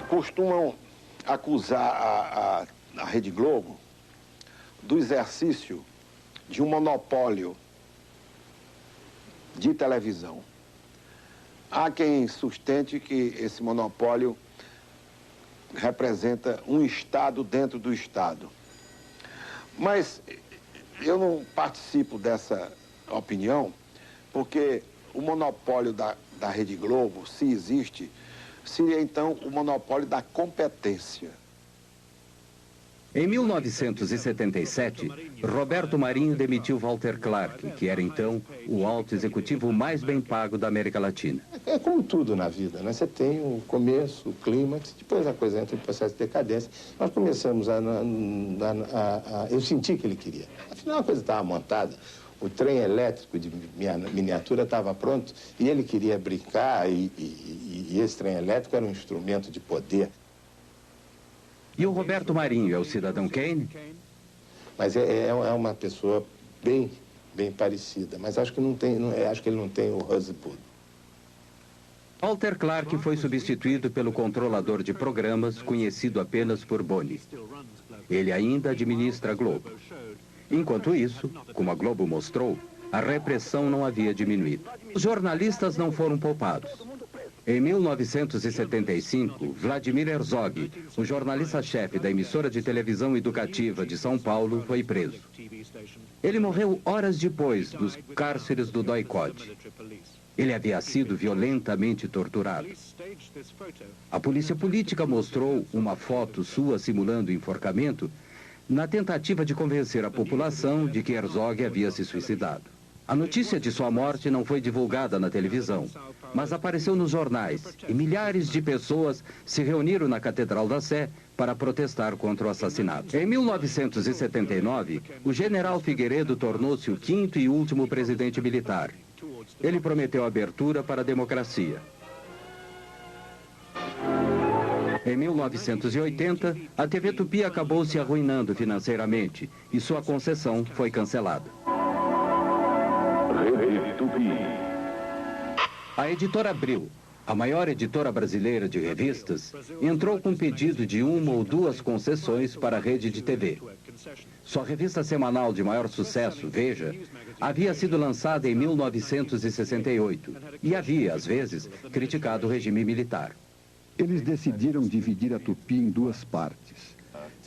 Costumam acusar a Rede Globo do exercício de um monopólio de televisão. Há quem sustente que esse monopólio representa um Estado dentro do Estado. Mas eu não participo dessa opinião, porque o monopólio da Rede Globo, se existe, seria então o monopólio da competência. Em 1977, Roberto Marinho demitiu Walter Clark, que era então o alto executivo mais bem pago da América Latina. É como tudo na vida, né? Você tem o começo, o clímax, depois a coisa entra em processo de decadência. Nós começamos eu senti que ele queria. Afinal, a coisa estava montada. O trem elétrico de miniatura estava pronto e ele queria brincar e esse trem elétrico era um instrumento de poder. E o Roberto Marinho é o cidadão Kane? Mas é uma pessoa bem parecida, mas acho que acho que ele não tem o Husband. Walter Clark foi substituído pelo controlador de programas, conhecido apenas por Boni. Ele ainda administra a Globo. Enquanto isso, como a Globo mostrou, a repressão não havia diminuído. Os jornalistas não foram poupados. Em 1975, Vladimir Herzog, o jornalista-chefe da emissora de televisão educativa de São Paulo, foi preso. Ele morreu horas depois dos cárceres do Doikod. Ele havia sido violentamente torturado. A polícia política mostrou uma foto sua simulando o enforcamento na tentativa de convencer a população de que Herzog havia se suicidado. A notícia de sua morte não foi divulgada na televisão, mas apareceu nos jornais e milhares de pessoas se reuniram na Catedral da Sé para protestar contra o assassinato. Em 1979, o general Figueiredo tornou-se o 5º e último presidente militar. Ele prometeu abertura para a democracia. Em 1980, a TV Tupi acabou se arruinando financeiramente e sua concessão foi cancelada. A editora Abril, a maior editora brasileira de revistas, entrou com pedido de 1 ou 2 concessões para a rede de TV. Sua revista semanal de maior sucesso, Veja, havia sido lançada em 1968 e havia, às vezes, criticado o regime militar. Eles decidiram dividir a Tupi em 2 partes,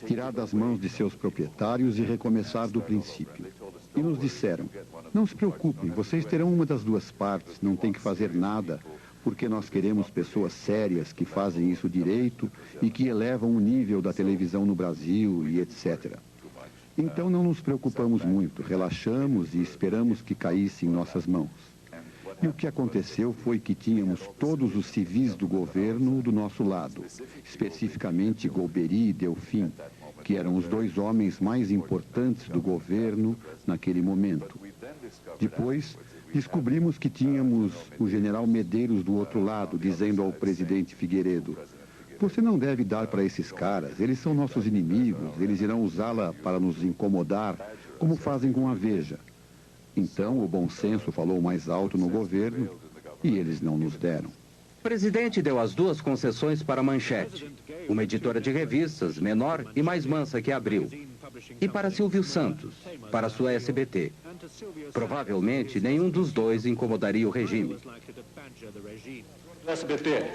tirar das mãos de seus proprietários e recomeçar do princípio. E nos disseram: não se preocupem, vocês terão uma das 2 partes, não tem que fazer nada, porque nós queremos pessoas sérias que fazem isso direito e que elevam o nível da televisão no Brasil e etc. Então não nos preocupamos muito, relaxamos e esperamos que caísse em nossas mãos. E o que aconteceu foi que tínhamos todos os civis do governo do nosso lado, especificamente Golbery e Delfim, que eram os dois homens mais importantes do governo naquele momento. Depois, descobrimos que tínhamos o general Medeiros do outro lado, dizendo ao presidente Figueiredo: "Você não deve dar para esses caras, eles são nossos inimigos, eles irão usá-la para nos incomodar, como fazem com a Veja." Então, o bom senso falou mais alto no governo e eles não nos deram. O presidente deu as duas concessões para a Manchete, uma editora de revistas menor e mais mansa que Abril, e para Silvio Santos, para a sua SBT. Provavelmente, nenhum dos dois incomodaria o regime. SBT.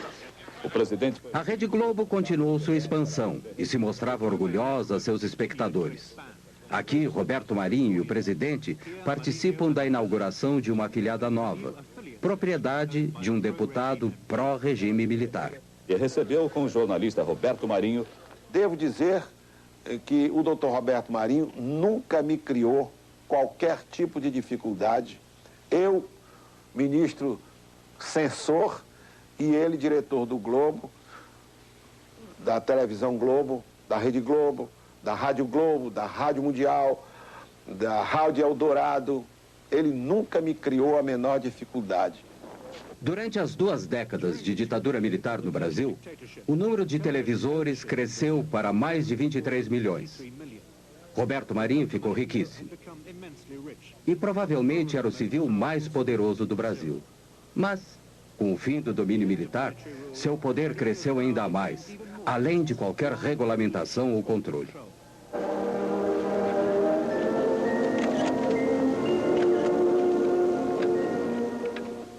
O presidente... A Rede Globo continuou sua expansão e se mostrava orgulhosa a seus espectadores. Aqui, Roberto Marinho e o presidente participam da inauguração de uma afiliada nova, propriedade de um deputado pró-regime militar. E recebeu com o jornalista Roberto Marinho. Devo dizer que o doutor Roberto Marinho nunca me criou qualquer tipo de dificuldade. Eu, ministro censor, e ele, diretor do Globo, da televisão Globo, da Rede Globo, da Rádio Globo, da Rádio Mundial, da Rádio Eldorado. Ele nunca me criou a menor dificuldade. Durante as 2 décadas de ditadura militar no Brasil, o número de televisores cresceu para mais de 23 milhões. Roberto Marinho ficou riquíssimo. E provavelmente era o civil mais poderoso do Brasil. Mas, com o fim do domínio militar, seu poder cresceu ainda mais, além de qualquer regulamentação ou controle.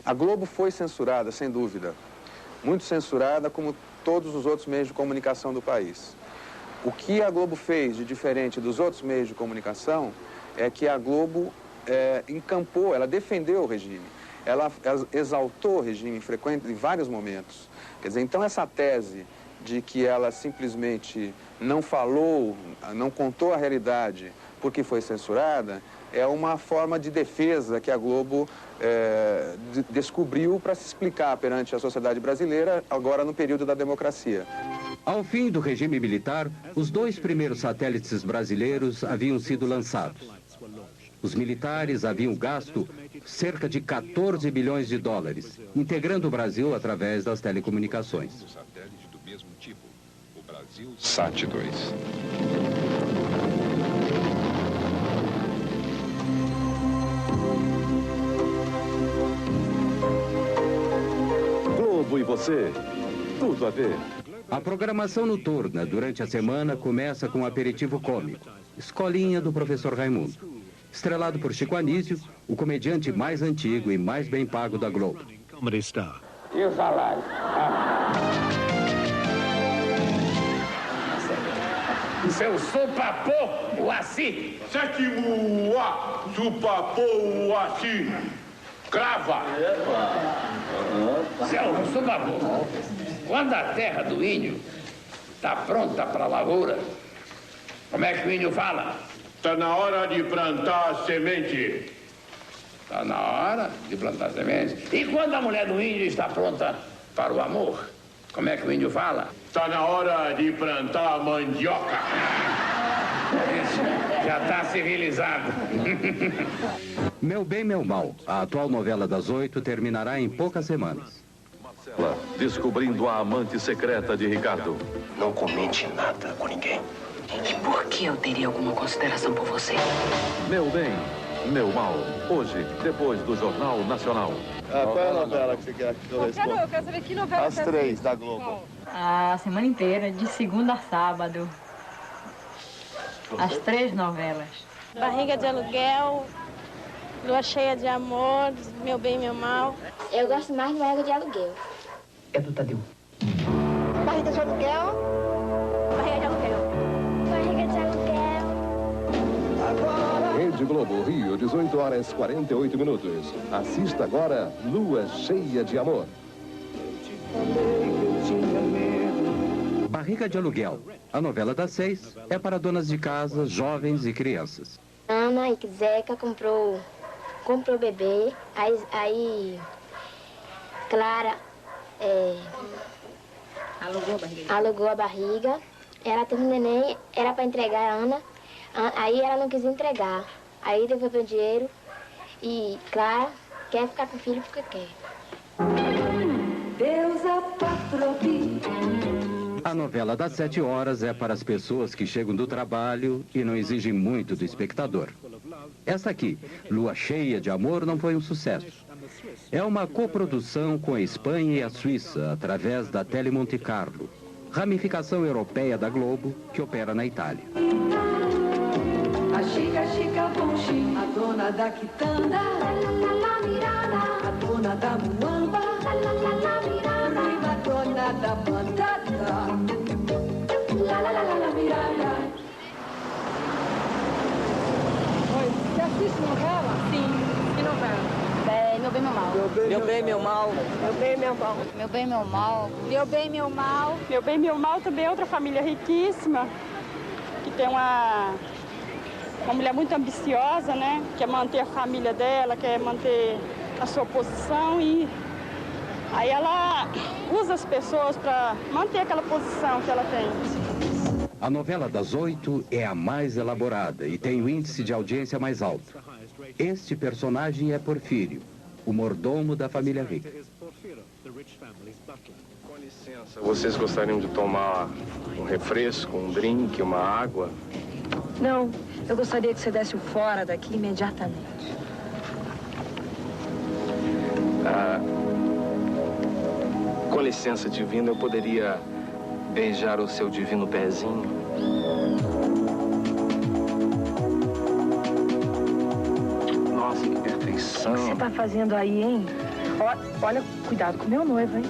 A Globo foi censurada, sem dúvida. Muito censurada, como todos os outros meios de comunicação do país. O que a Globo fez de diferente dos outros meios de comunicação é que a Globo encampou, ela defendeu o regime. Ela exaltou o regime em vários momentos. Quer dizer, então essa tese de que ela simplesmente não falou, não contou a realidade porque foi censurada, é uma forma de defesa que a Globo descobriu para se explicar perante a sociedade brasileira, agora no período da democracia. Ao fim do regime militar, os 2 primeiros satélites brasileiros haviam sido lançados. Os militares haviam gasto cerca de 14 bilhões de dólares, integrando o Brasil através das telecomunicações. Satélite do mesmo tipo, o Brasil Sat-2. Globo e você, tudo a ver. A programação noturna durante a semana começa com um aperitivo cômico, Escolinha do Professor Raimundo. Estrelado por Chico Anísio, o comediante mais antigo e mais bem pago da Globo. Comedy star. E o salário? Seu supapô, o Assi. Sétimo A, supapô, o Assi. Crava. Seu supapô, quando a terra do índio está pronta para a lavoura, como é que o índio fala? Está na hora de plantar a semente. Está na hora de plantar semente. E quando a mulher do índio está pronta para o amor, como é que o índio fala? Está na hora de plantar a mandioca. Isso, já está civilizado. Meu Bem, Meu Mal, a atual novela das 8, terminará em poucas semanas. Descobrindo a amante secreta de Ricardo. Não comente nada com ninguém. E por que eu teria alguma consideração por você? Meu Bem, Meu Mal. Hoje, depois do Jornal Nacional. Qual é a novela que você quer que eu responda? Eu quero saber que novela As 3 da Globo. A semana inteira, de segunda a sábado. As 3 novelas. Barriga de Aluguel, Lua Cheia de Amor, Meu Bem, Meu Mal. Eu gosto mais de Barriga de Aluguel. É do Tadeu. Barriga de Aluguel. Barriga de Aluguel. Barriga de Aluguel. Rede Globo, Rio, 18 horas 48 minutos. Assista agora Lua Cheia de Amor. Barriga de Aluguel, a novela das 6, é para donas de casa, jovens e crianças. Ana e Zeca comprou o bebê, aí Clara alugou a barriga. Ela teve um neném, era para entregar a Ana, aí ela não quis entregar. Aí devolveu o dinheiro e Clara quer ficar com o filho porque quer. Deus é patropi. A novela das 7 horas é para as pessoas que chegam do trabalho e não exigem muito do espectador. Esta aqui, Lua Cheia de Amor, não foi um sucesso. É uma coprodução com a Espanha e a Suíça, através da Tele Monte Carlo, ramificação europeia da Globo, que opera na Itália. A chica, chica, bonchi, a dona da quitanda, la mirada, a dona da muamba, la mirada, e a dona da batata, la mirada. Oi, você assiste novela? Sim, que novela? Meu Bem, Meu Mal. Meu Bem, Meu Mal. Meu Bem, Meu Mal. Meu Bem, Meu Mal. Meu Bem, Meu Mal. Meu Bem, Meu Mal também é outra família riquíssima, que tem uma mulher muito ambiciosa, né? Quer manter a família dela, quer manter a sua posição e aí ela usa as pessoas para manter aquela posição que ela tem. A novela das 8 é a mais elaborada e tem o índice de audiência mais alto. Este personagem é Porfírio, o mordomo da família rica. Com licença, vocês gostariam de tomar um refresco, um drink, uma água? Não, eu gostaria que você desse o fora daqui imediatamente. Com licença, divino, eu poderia beijar o seu divino pezinho? Nossa, que perfeição. O que você tá fazendo aí, hein? Olha, cuidado com o meu noivo, hein?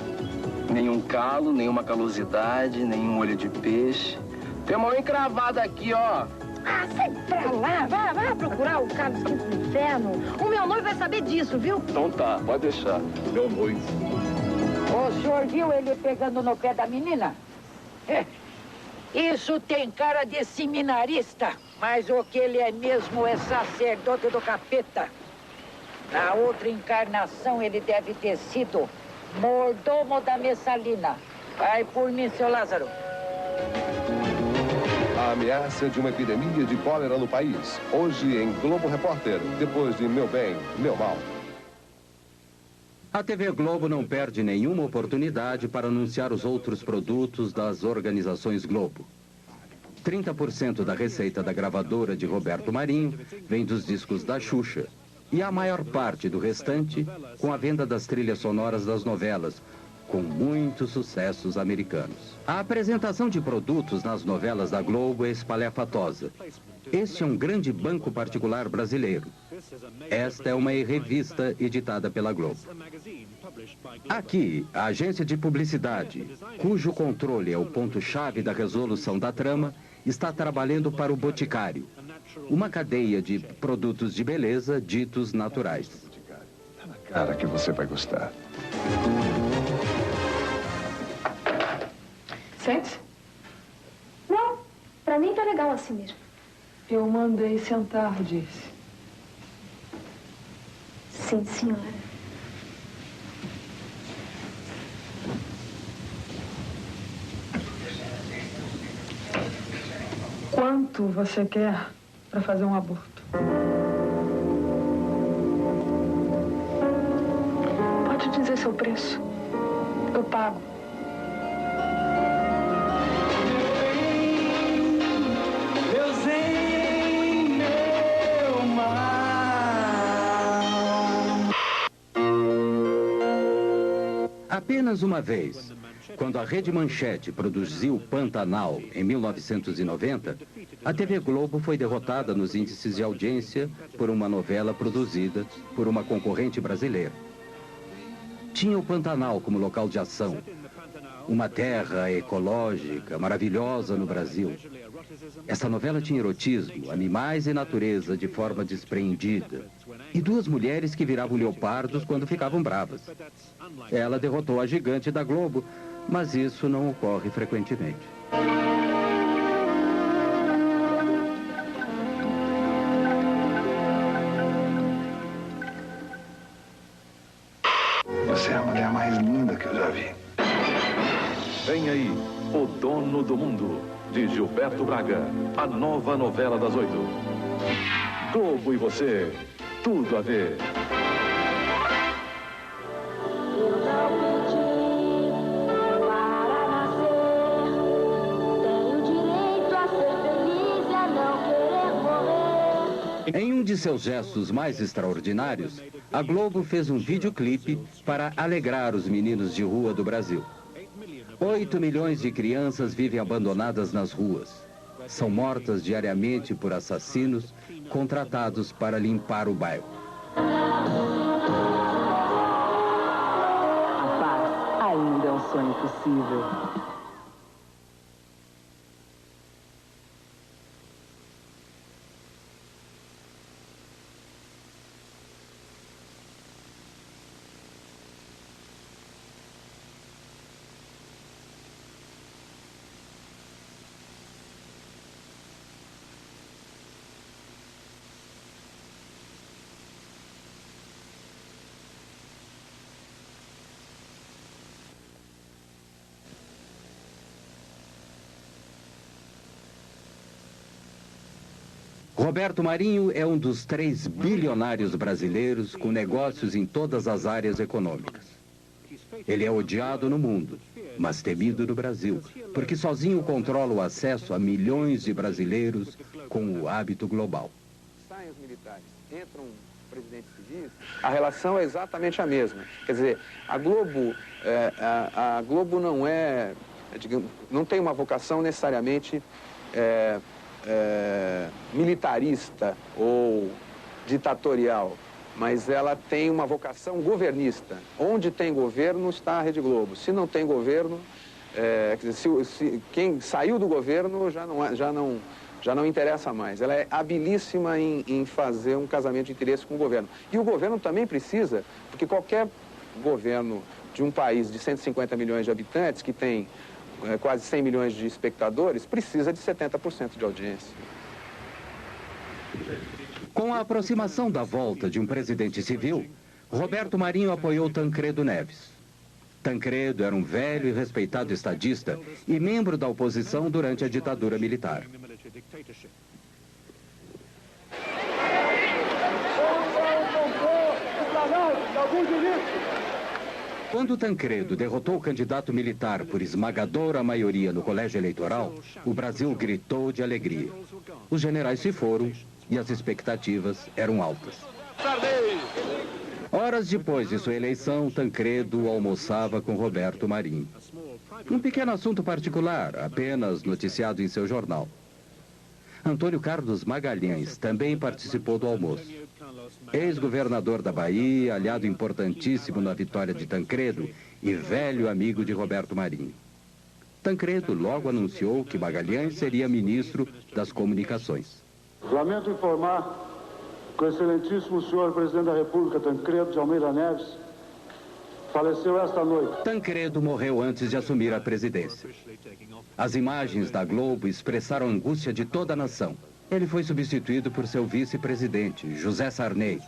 Nenhum calo, nenhuma calosidade, nenhum olho de peixe. Tem uma encravada aqui, ó. Ah, sai pra lá, vai procurar o Carlos V do Inferno. O meu noivo vai saber disso, viu? Então tá, pode deixar. Meu noivo. O senhor viu ele pegando no pé da menina? Isso tem cara de seminarista, mas o que ele é mesmo é sacerdote do capeta. Na outra encarnação ele deve ter sido mordomo da Messalina. Vai por mim, seu Lázaro. A ameaça de uma epidemia de cólera no país. Hoje em Globo Repórter, depois de Meu Bem, Meu Mal. A TV Globo não perde nenhuma oportunidade para anunciar os outros produtos das organizações Globo. 30% da receita da gravadora de Roberto Marinho vem dos discos da Xuxa. E a maior parte do restante com a venda das trilhas sonoras das novelas, com muitos sucessos americanos. A apresentação de produtos nas novelas da Globo é espalhafatosa. Este é um grande banco particular brasileiro. Esta é uma revista editada pela Globo. Aqui, a agência de publicidade, cujo controle é o ponto-chave da resolução da trama, está trabalhando para o Boticário, uma cadeia de produtos de beleza ditos naturais. Cara, que você vai gostar. Sente? Não, pra mim tá legal assim mesmo. Eu mandei sentar, disse. Sim, senhora. Quanto você quer para fazer um aborto? Pode dizer seu preço. Eu pago. Apenas uma vez, quando a Rede Manchete produziu Pantanal em 1990, a TV Globo foi derrotada nos índices de audiência por uma novela produzida por uma concorrente brasileira. Tinha o Pantanal como local de ação, uma terra ecológica maravilhosa no Brasil. Essa novela tinha erotismo, animais e natureza de forma despreendida. E duas mulheres que viravam leopardos quando ficavam bravas. Ela derrotou a gigante da Globo, mas isso não ocorre frequentemente. Você é a mulher mais linda que eu já vi. Vem aí, O Dono do Mundo, de Gilberto Braga. A nova novela das 8. Globo e você, tudo a ver. Em um de seus gestos mais extraordinários, a Globo fez um videoclipe para alegrar os meninos de rua do Brasil. 8 milhões de crianças vivem abandonadas nas ruas. São mortas diariamente por assassinos contratados para limpar o bairro. A paz ainda é um sonho possível. Roberto Marinho é um dos 3 bilionários brasileiros com negócios em todas as áreas econômicas. Ele é odiado no mundo, mas temido no Brasil, porque sozinho controla o acesso a milhões de brasileiros com o hábito global. Saem os militares, entram presidentes civis, a relação é exatamente a mesma. Quer dizer, a Globo não é, digamos, não tem uma vocação necessariamente militarista ou ditatorial, mas ela tem uma vocação governista. Onde tem governo está a Rede Globo. Se não tem governo, quer dizer, quem saiu do governo já não interessa mais. Ela é habilíssima em fazer um casamento de interesse com o governo. E o governo também precisa, porque qualquer governo de um país de 150 milhões de habitantes, que tem quase 100 milhões de espectadores, precisa de 70% de audiência. Com a aproximação da volta de um presidente civil, Roberto Marinho apoiou Tancredo Neves. Tancredo era um velho e respeitado estadista e membro da oposição durante a ditadura militar. Quando Tancredo derrotou o candidato militar por esmagadora maioria no colégio eleitoral, o Brasil gritou de alegria. Os generais se foram e as expectativas eram altas. Horas depois de sua eleição, Tancredo almoçava com Roberto Marinho. Um pequeno assunto particular, apenas noticiado em seu jornal. Antônio Carlos Magalhães também participou do almoço. Ex-governador da Bahia, aliado importantíssimo na vitória de Tancredo e velho amigo de Roberto Marinho. Tancredo logo anunciou que Magalhães seria ministro das Comunicações. Lamento informar que o excelentíssimo senhor presidente da República, Tancredo de Almeida Neves, faleceu esta noite. Tancredo morreu antes de assumir a presidência. As imagens da Globo expressaram a angústia de toda a nação. Ele foi substituído por seu vice-presidente, José Sarney,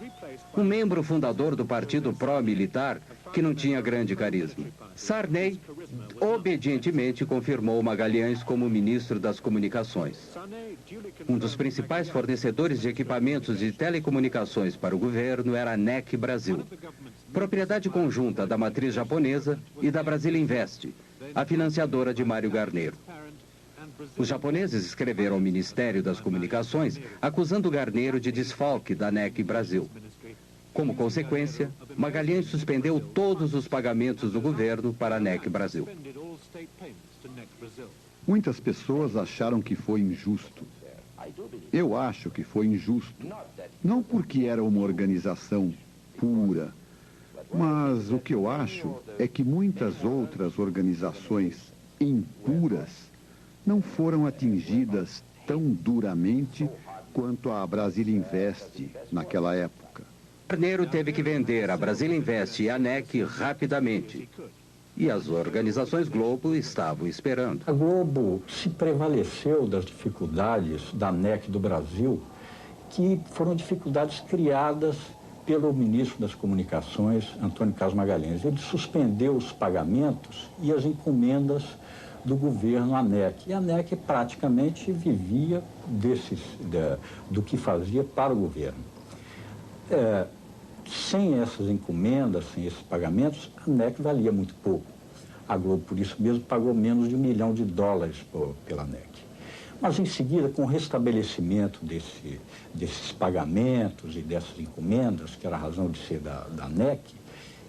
um membro fundador do partido pró-militar que não tinha grande carisma. Sarney obedientemente confirmou Magalhães como ministro das Comunicações. Um dos principais fornecedores de equipamentos de telecomunicações para o governo era a NEC Brasil, propriedade conjunta da matriz japonesa e da Brasília Invest, a financiadora de Mário Garneiro. Os japoneses escreveram ao Ministério das Comunicações acusando Garneiro de desfalque da NEC Brasil. Como consequência, Magalhães suspendeu todos os pagamentos do governo para a NEC Brasil. Muitas pessoas acharam que foi injusto. Eu acho que foi injusto. Não porque era uma organização pura, mas o que eu acho é que muitas outras organizações impuras não foram atingidas tão duramente quanto a Brasília Invest naquela época. Garneiro teve que vender a Brasília Invest e a NEC rapidamente. E as organizações Globo estavam esperando. A Globo se prevaleceu das dificuldades da ANEC do Brasil, que foram dificuldades criadas pelo ministro das Comunicações, Antônio Carlos Magalhães. Ele suspendeu os pagamentos e as encomendas do governo ANEC. E a ANEC praticamente vivia do que fazia para o governo. Sem essas encomendas, sem esses pagamentos, a ANEC valia muito pouco. A Globo, por isso mesmo, pagou menos de $1 milhão pela ANEC. Mas, em seguida, com o restabelecimento desses pagamentos e dessas encomendas, que era a razão de ser da ANEC,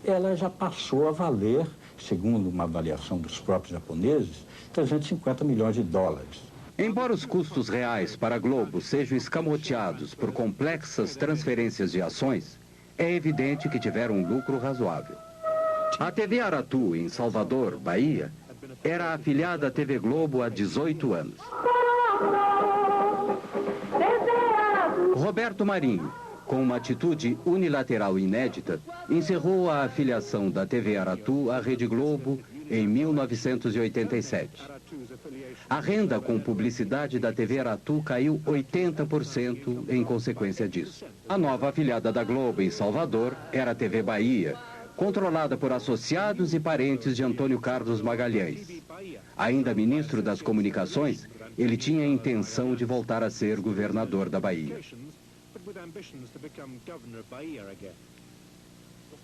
ela já passou a valer, segundo uma avaliação dos próprios japoneses, $350 milhões. Embora os custos reais para a Globo sejam escamoteados por complexas transferências de ações, é evidente que tiveram um lucro razoável. A TV Aratu, em Salvador, Bahia, era afiliada à TV Globo há 18 anos. Roberto Marinho, com uma atitude unilateral inédita, encerrou a afiliação da TV Aratu à Rede Globo em 1987. A renda com publicidade da TV Aratu caiu 80% em consequência disso. A nova afiliada da Globo em Salvador era a TV Bahia, controlada por associados e parentes de Antônio Carlos Magalhães. Ainda ministro das Comunicações, ele tinha a intenção de voltar a ser governador da Bahia.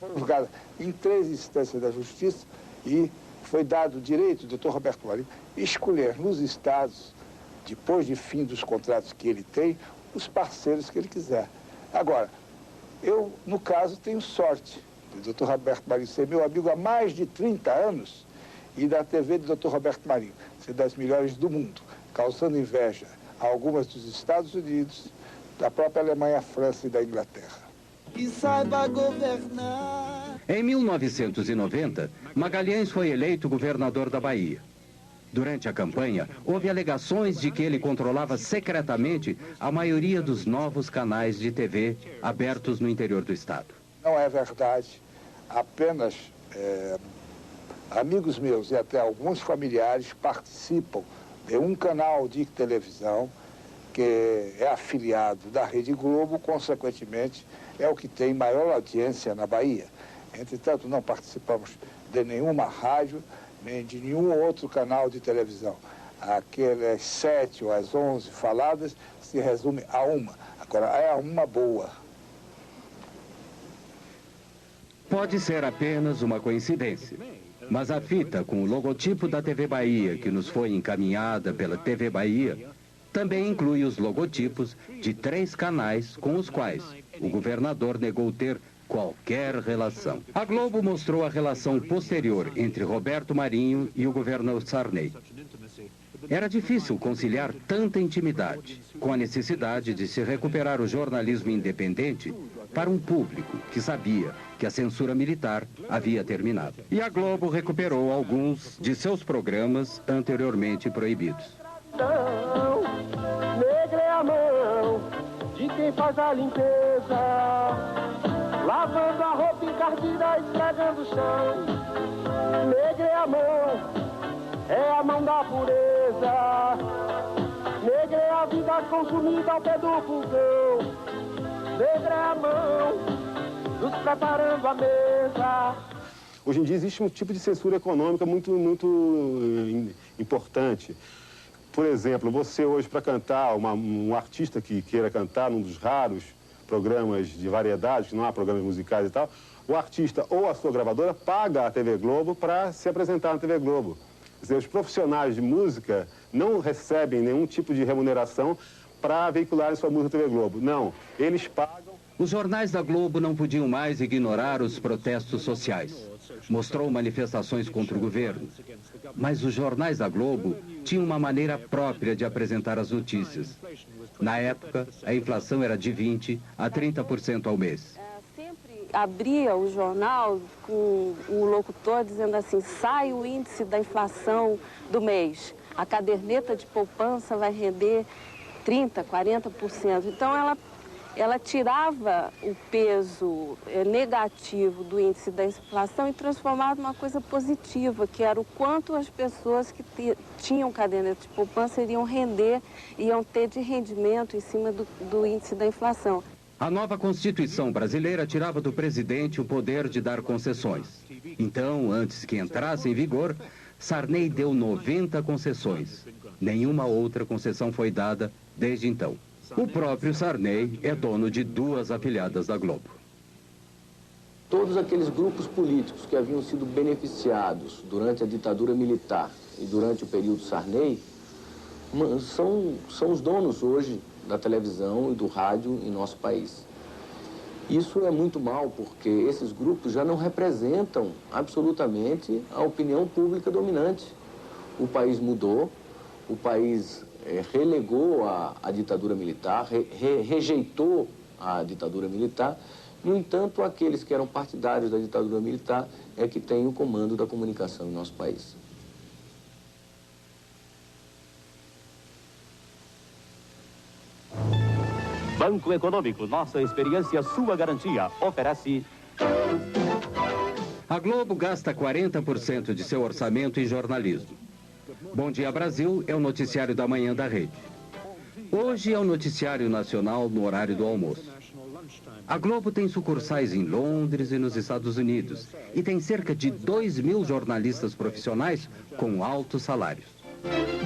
Foram julgadas em 3 instâncias da Justiça e foi dado o direito do Dr. Roberto Marinho escolher nos estados, depois de fim dos contratos que ele tem, os parceiros que ele quiser. Agora, eu, no caso, tenho sorte do Dr. Roberto Marinho ser meu amigo há mais de 30 anos e da TV do Dr. Roberto Marinho ser das melhores do mundo, causando inveja a algumas dos Estados Unidos, da própria Alemanha, França e da Inglaterra. Que saiba governar. Em 1990, Magalhães foi eleito governador da Bahia. Durante a campanha, houve alegações de que ele controlava secretamente a maioria dos novos canais de TV abertos no interior do estado. Não é verdade. Apenas amigos meus e até alguns familiares participam de um canal de televisão que é afiliado da Rede Globo, consequentemente, é o que tem maior audiência na Bahia. Entretanto, não participamos de nenhuma rádio, nem de nenhum outro canal de televisão. Aquelas 7 ou as 11 faladas se resume a uma. Agora, é uma boa. Pode ser apenas uma coincidência, mas a fita com o logotipo da TV Bahia, que nos foi encaminhada pela TV Bahia, também inclui os logotipos de 3 canais com os quais o governador negou ter qualquer relação. A Globo mostrou a relação posterior entre Roberto Marinho e o governador Sarney. Era difícil conciliar tanta intimidade com a necessidade de se recuperar o jornalismo independente para um público que sabia que a censura militar havia terminado. E a Globo recuperou alguns de seus programas anteriormente proibidos. Negra é a mão de quem faz a limpeza, lavando a roupa encardida, esfregando o chão. Negra é a mão da pureza. Negra é a vida consumida ao pé do fogão. Negra é a mão dos preparando a mesa. Hoje em dia existe um tipo de censura econômica muito importante. Por exemplo, você hoje para cantar, um artista que queira cantar num dos raros programas de variedades, que não há programas musicais e tal, o artista ou a sua gravadora paga a TV Globo para se apresentar na TV Globo. Quer dizer, os profissionais de música não recebem nenhum tipo de remuneração para veicularem sua música na TV Globo. Não, eles pagam. Os jornais da Globo não podiam mais ignorar os protestos sociais. Mostrou manifestações contra o governo. Mas os jornais da Globo tinham uma maneira própria de apresentar as notícias. Na época, a inflação era de 20% a 30% ao mês. Sempre abria o jornal com um locutor dizendo assim: sai o índice da inflação do mês. A caderneta de poupança vai render 30%, 40%. Então ela ela tirava o peso negativo do índice da inflação e transformava numa coisa positiva, que era o quanto as pessoas que tinham caderneta de poupança iam ter de rendimento em cima do índice da inflação. A nova Constituição brasileira tirava do presidente o poder de dar concessões. Então, antes que entrasse em vigor, Sarney deu 90 concessões. Nenhuma outra concessão foi dada desde então. O próprio Sarney é dono de 2 afiliadas da Globo. Todos aqueles grupos políticos que haviam sido beneficiados durante a ditadura militar e durante o período Sarney são os donos hoje da televisão e do rádio em nosso país. Isso é muito mal, porque esses grupos já não representam absolutamente a opinião pública dominante. O país mudou, o país relegou a ditadura militar, rejeitou a ditadura militar. No entanto, aqueles que eram partidários da ditadura militar é que têm o comando da comunicação em nosso país. Banco Econômico, nossa experiência, sua garantia, oferece... A Globo gasta 40% de seu orçamento em jornalismo. Bom Dia Brasil é o noticiário da manhã da rede. Hoje é o noticiário nacional no horário do almoço. A Globo tem sucursais em Londres e nos Estados Unidos e tem cerca de 2.000 jornalistas profissionais com altos salários.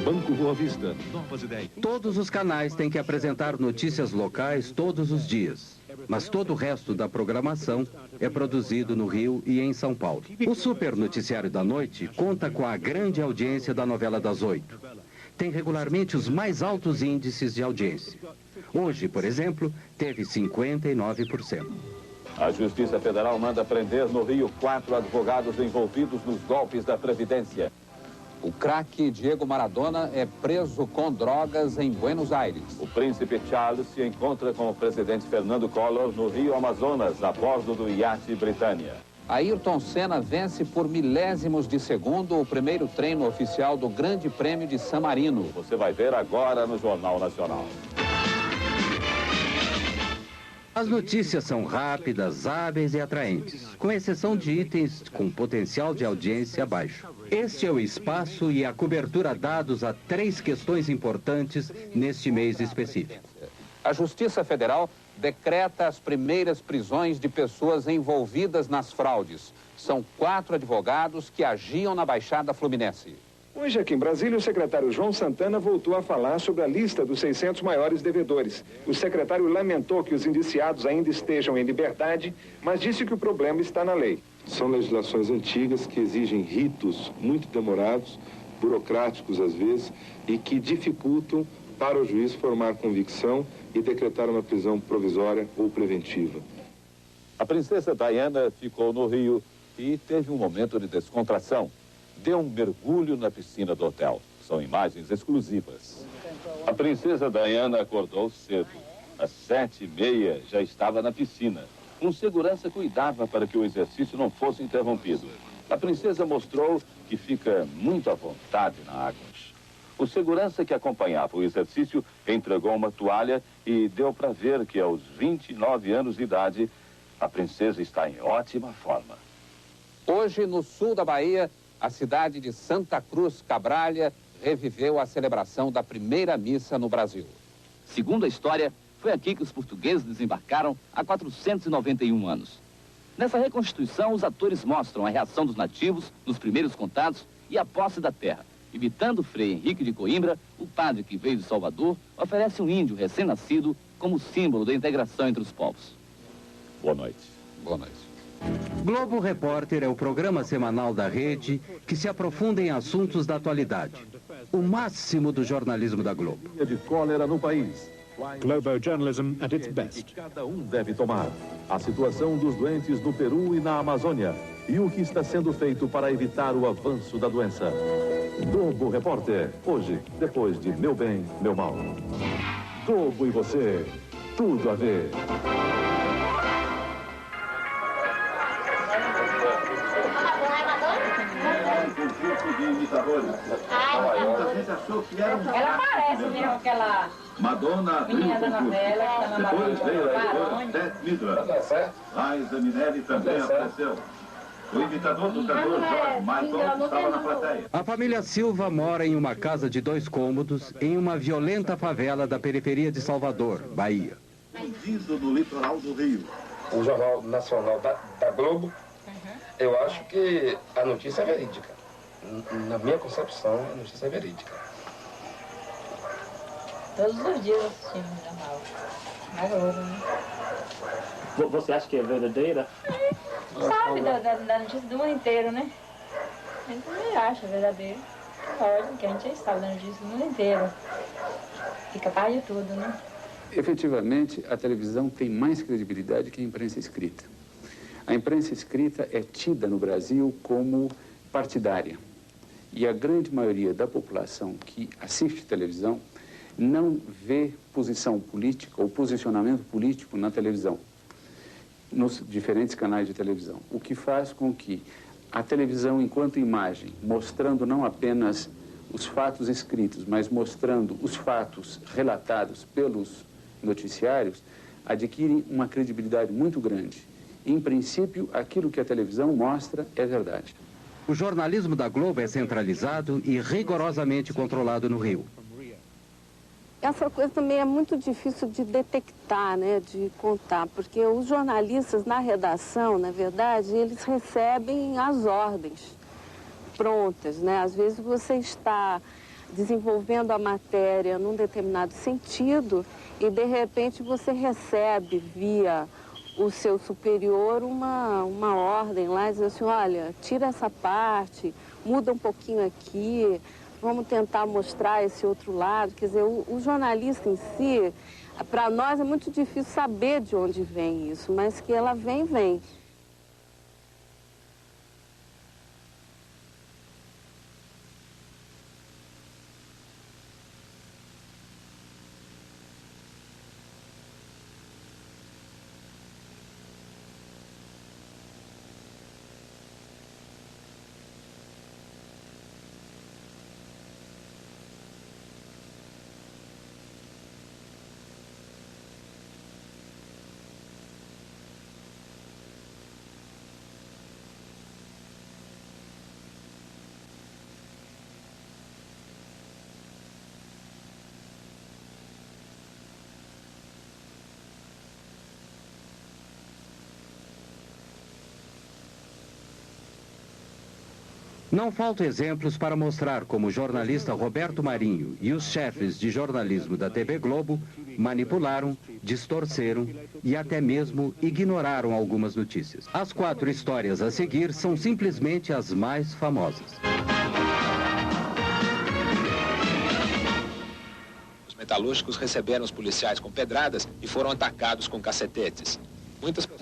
Banco Boa Vista, novas ideias. Todos os canais têm que apresentar notícias locais todos os dias, mas todo o resto da programação é produzido no Rio e em São Paulo. O Super Noticiário da Noite conta com a grande audiência da novela das 8. Tem regularmente os mais altos índices de audiência. Hoje, por exemplo, teve 59%. A Justiça Federal manda prender no Rio 4 advogados envolvidos nos golpes da Previdência. O craque Diego Maradona é preso com drogas em Buenos Aires. O príncipe Charles se encontra com o presidente Fernando Collor no Rio Amazonas, a bordo do iate Britânia. Ayrton Senna vence por milésimos de segundo o primeiro treino oficial do Grande Prêmio de San Marino. Você vai ver agora no Jornal Nacional. As notícias são rápidas, hábeis e atraentes, com exceção de itens com potencial de audiência baixo. Este é o espaço e a cobertura dados a 3 questões importantes neste mês específico. A Justiça Federal decreta as primeiras prisões de pessoas envolvidas nas fraudes. São 4 advogados que agiam na Baixada Fluminense. Hoje, aqui em Brasília, o secretário João Santana voltou a falar sobre a lista dos 600 maiores devedores. O secretário lamentou que os indiciados ainda estejam em liberdade, mas disse que o problema está na lei. São legislações antigas que exigem ritos muito demorados, burocráticos às vezes, e que dificultam para o juiz formar convicção e decretar uma prisão provisória ou preventiva. A princesa Diana ficou no Rio e teve um momento de descontração. Deu um mergulho na piscina do hotel. São imagens exclusivas. A princesa Diana acordou cedo. Às 7h30 já estava na piscina. Um segurança cuidava para que o exercício não fosse interrompido. A princesa mostrou que fica muito à vontade na água. O segurança que acompanhava o exercício entregou uma toalha e deu para ver que aos 29 anos de idade, a princesa está em ótima forma. Hoje, no sul da Bahia, a cidade de Santa Cruz Cabralha reviveu a celebração da primeira missa no Brasil. Segundo a história, foi aqui que os portugueses desembarcaram há 491 anos. Nessa reconstituição, os atores mostram a reação dos nativos nos primeiros contatos e a posse da terra. Imitando Frei Henrique de Coimbra, o padre que veio de Salvador oferece um índio recém-nascido como símbolo da integração entre os povos. Boa noite. Boa noite. Globo Repórter é o programa semanal da rede que se aprofunda em assuntos da atualidade. O máximo do jornalismo da Globo. De cólera no país. Globo Journalism at its best. Cada um deve tomar. A situação dos doentes no Peru e na Amazônia. E o que está sendo feito para evitar o avanço da doença. Globo Repórter. Hoje, depois de Meu Bem, Meu Mal. Globo e você. Tudo a ver. imitadores. Muita gente achou que era um... Ela parece mesmo aquela Madonna menina da novela que está na Depois veio a Barone. Beth Midler. Liza Minnelli também apareceu. O imitador do cantor George Michael estava na plateia. A família Silva mora em uma casa de 2 cômodos em uma violenta favela da periferia de Salvador, Bahia. Vindo do litoral do Rio. O Jornal Nacional da Globo, eu acho que a notícia é verídica. Na minha concepção, a notícia é verídica. Todos os dias assistimos o jornal. Na Globo, né? Você acha que é verdadeira? Sabe da notícia do mundo inteiro, né? A gente também acha verdadeiro. Lógico que a gente sabe da notícia do mundo inteiro. Fica par de tudo, né? Efetivamente, a televisão tem mais credibilidade que a imprensa escrita. A imprensa escrita é tida no Brasil como partidária. E a grande maioria da população que assiste televisão não vê posição política ou posicionamento político na televisão, nos diferentes canais de televisão. O que faz com que a televisão, enquanto imagem, mostrando não apenas os fatos escritos, mas mostrando os fatos relatados pelos noticiários, adquire uma credibilidade muito grande. Em princípio, aquilo que a televisão mostra é verdade. O jornalismo da Globo é centralizado e rigorosamente controlado no Rio. Essa coisa também é muito difícil de detectar, né, de contar, porque os jornalistas na redação, na verdade, eles recebem as ordens prontas, né? Às vezes você está desenvolvendo a matéria num determinado sentido e, de repente, você recebe via o seu superior uma ordem lá, dizendo assim, olha, tira essa parte, muda um pouquinho aqui, vamos tentar mostrar esse outro lado. Quer dizer, o jornalista em si, para nós é muito difícil saber de onde vem isso, mas que ela vem, vem. Não faltam exemplos para mostrar como o jornalista Roberto Marinho e os chefes de jornalismo da TV Globo manipularam, distorceram e até mesmo ignoraram algumas notícias. As 4 histórias a seguir são simplesmente as mais famosas. Os metalúrgicos receberam os policiais com pedradas e foram atacados com cacetetes.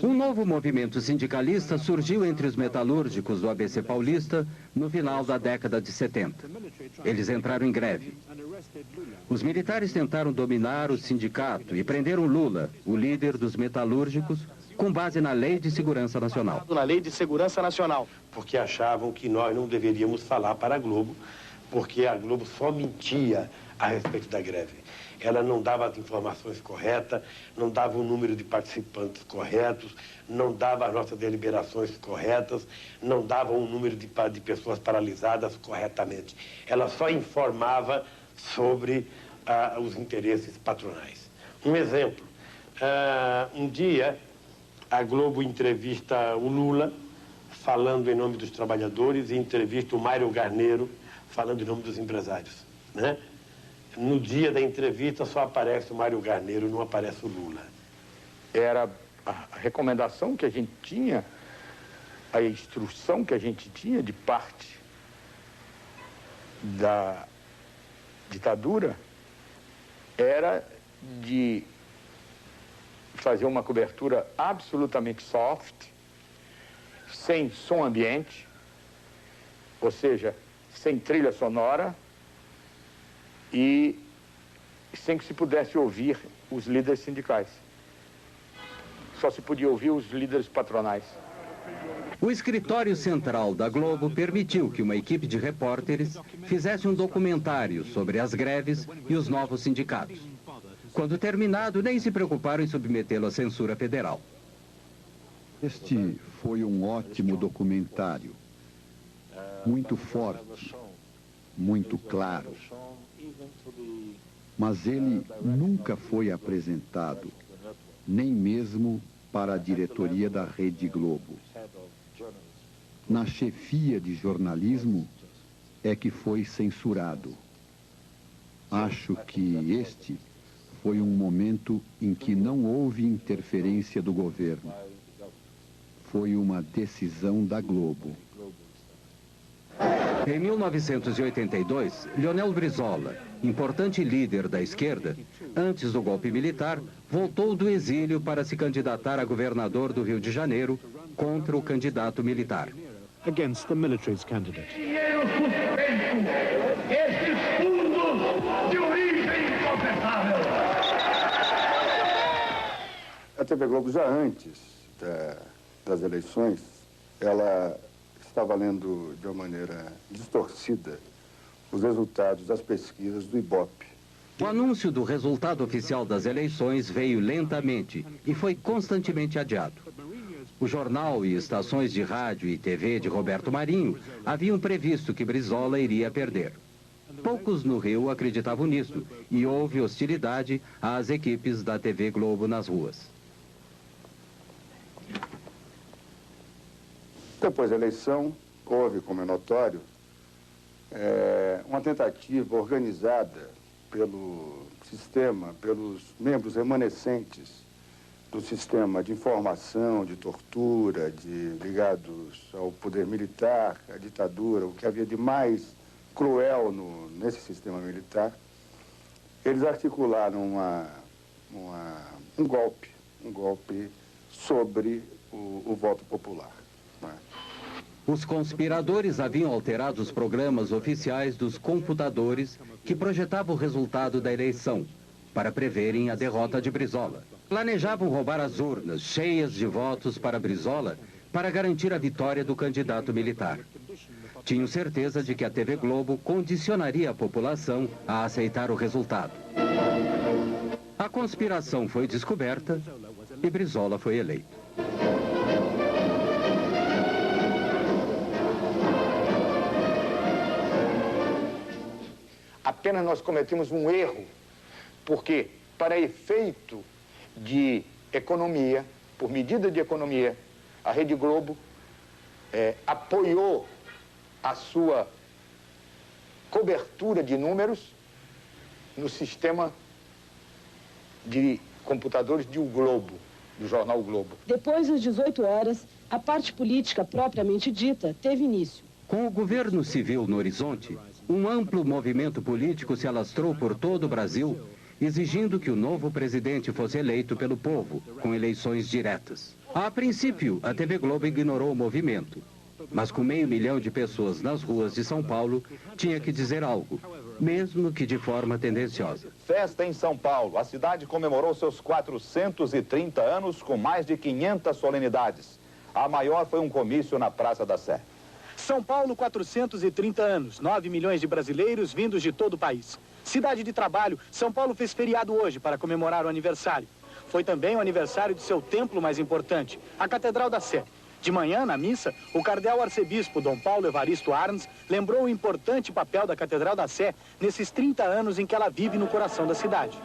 Um novo movimento sindicalista surgiu entre os metalúrgicos do ABC Paulista no final da década de 70. Eles entraram em greve. Os militares tentaram dominar o sindicato e prenderam Lula, o líder dos metalúrgicos, com base na Lei de Segurança Nacional. Na Lei de Segurança Nacional. Porque achavam que nós não deveríamos falar para a Globo, porque a Globo só mentia a respeito da greve. Ela não dava as informações corretas, não dava o número de participantes corretos, não dava as nossas deliberações corretas, não dava o número de pessoas paralisadas corretamente. Ela só informava sobre os interesses patronais. Um exemplo, um dia a Globo entrevista o Lula, falando em nome dos trabalhadores, e entrevista o Mário Garneiro, falando em nome dos empresários, né? No dia da entrevista só aparece o Mário Garneiro, não aparece o Lula. Era a recomendação que a gente tinha, a instrução que a gente tinha de parte da ditadura, era de fazer uma cobertura absolutamente soft, sem som ambiente, ou seja, sem trilha sonora, e sem que se pudesse ouvir os líderes sindicais. Só se podia ouvir os líderes patronais. O escritório central da Globo permitiu que uma equipe de repórteres fizesse um documentário sobre as greves e os novos sindicatos. Quando terminado, nem se preocuparam em submetê-lo à censura federal. Este foi um ótimo documentário, muito forte, muito claro. Mas ele nunca foi apresentado, nem mesmo para a diretoria da Rede Globo. Na chefia de jornalismo é que foi censurado. Acho que este foi um momento em que não houve interferência do governo. Foi uma decisão da Globo. Em 1982, Leonel Brizola, importante líder da esquerda, antes do golpe militar, voltou do exílio para se candidatar a governador do Rio de Janeiro contra o candidato militar. Against the military's candidate. Dinheiro suspenso, esses fundos de origem incontestável. A TV Globo, já antes das eleições, ela estava lendo de uma maneira distorcida os resultados das pesquisas do Ibope. O anúncio do resultado oficial das eleições veio lentamente e foi constantemente adiado. O jornal e estações de rádio e TV de Roberto Marinho haviam previsto que Brizola iria perder. Poucos no Rio acreditavam nisso e houve hostilidade às equipes da TV Globo nas ruas. Depois da eleição, houve, como é notório, uma tentativa organizada pelo sistema, pelos membros remanescentes do sistema de informação, de tortura, ligados ao poder militar, à ditadura, o que havia de mais cruel nesse sistema militar. Eles articularam um golpe sobre o voto popular. Os conspiradores haviam alterado os programas oficiais dos computadores que projetavam o resultado da eleição, para preverem a derrota de Brizola. Planejavam roubar as urnas cheias de votos para Brizola para garantir a vitória do candidato militar. Tinham certeza de que a TV Globo condicionaria a população a aceitar o resultado. A conspiração foi descoberta e Brizola foi eleito. Apenas nós cometemos um erro, porque para efeito de economia, por medida de economia, a Rede Globo apoiou a sua cobertura de números no sistema de computadores de O Globo, do jornal O Globo. Depois das 18 horas, a parte política propriamente dita teve início. Com o governo civil no horizonte, um amplo movimento político se alastrou por todo o Brasil, exigindo que o novo presidente fosse eleito pelo povo, com eleições diretas. A princípio, a TV Globo ignorou o movimento, mas com 500 mil de pessoas nas ruas de São Paulo, tinha que dizer algo, mesmo que de forma tendenciosa. Festa em São Paulo. A cidade comemorou seus 430 anos com mais de 500 solenidades. A maior foi um comício na Praça da Sé. São Paulo, 430 anos, 9 milhões de brasileiros vindos de todo o país. Cidade de trabalho, São Paulo fez feriado hoje para comemorar o aniversário. Foi também o aniversário de seu templo mais importante, a Catedral da Sé. De manhã, na missa, o cardeal arcebispo Dom Paulo Evaristo Arns lembrou o importante papel da Catedral da Sé nesses 30 anos em que ela vive no coração da cidade.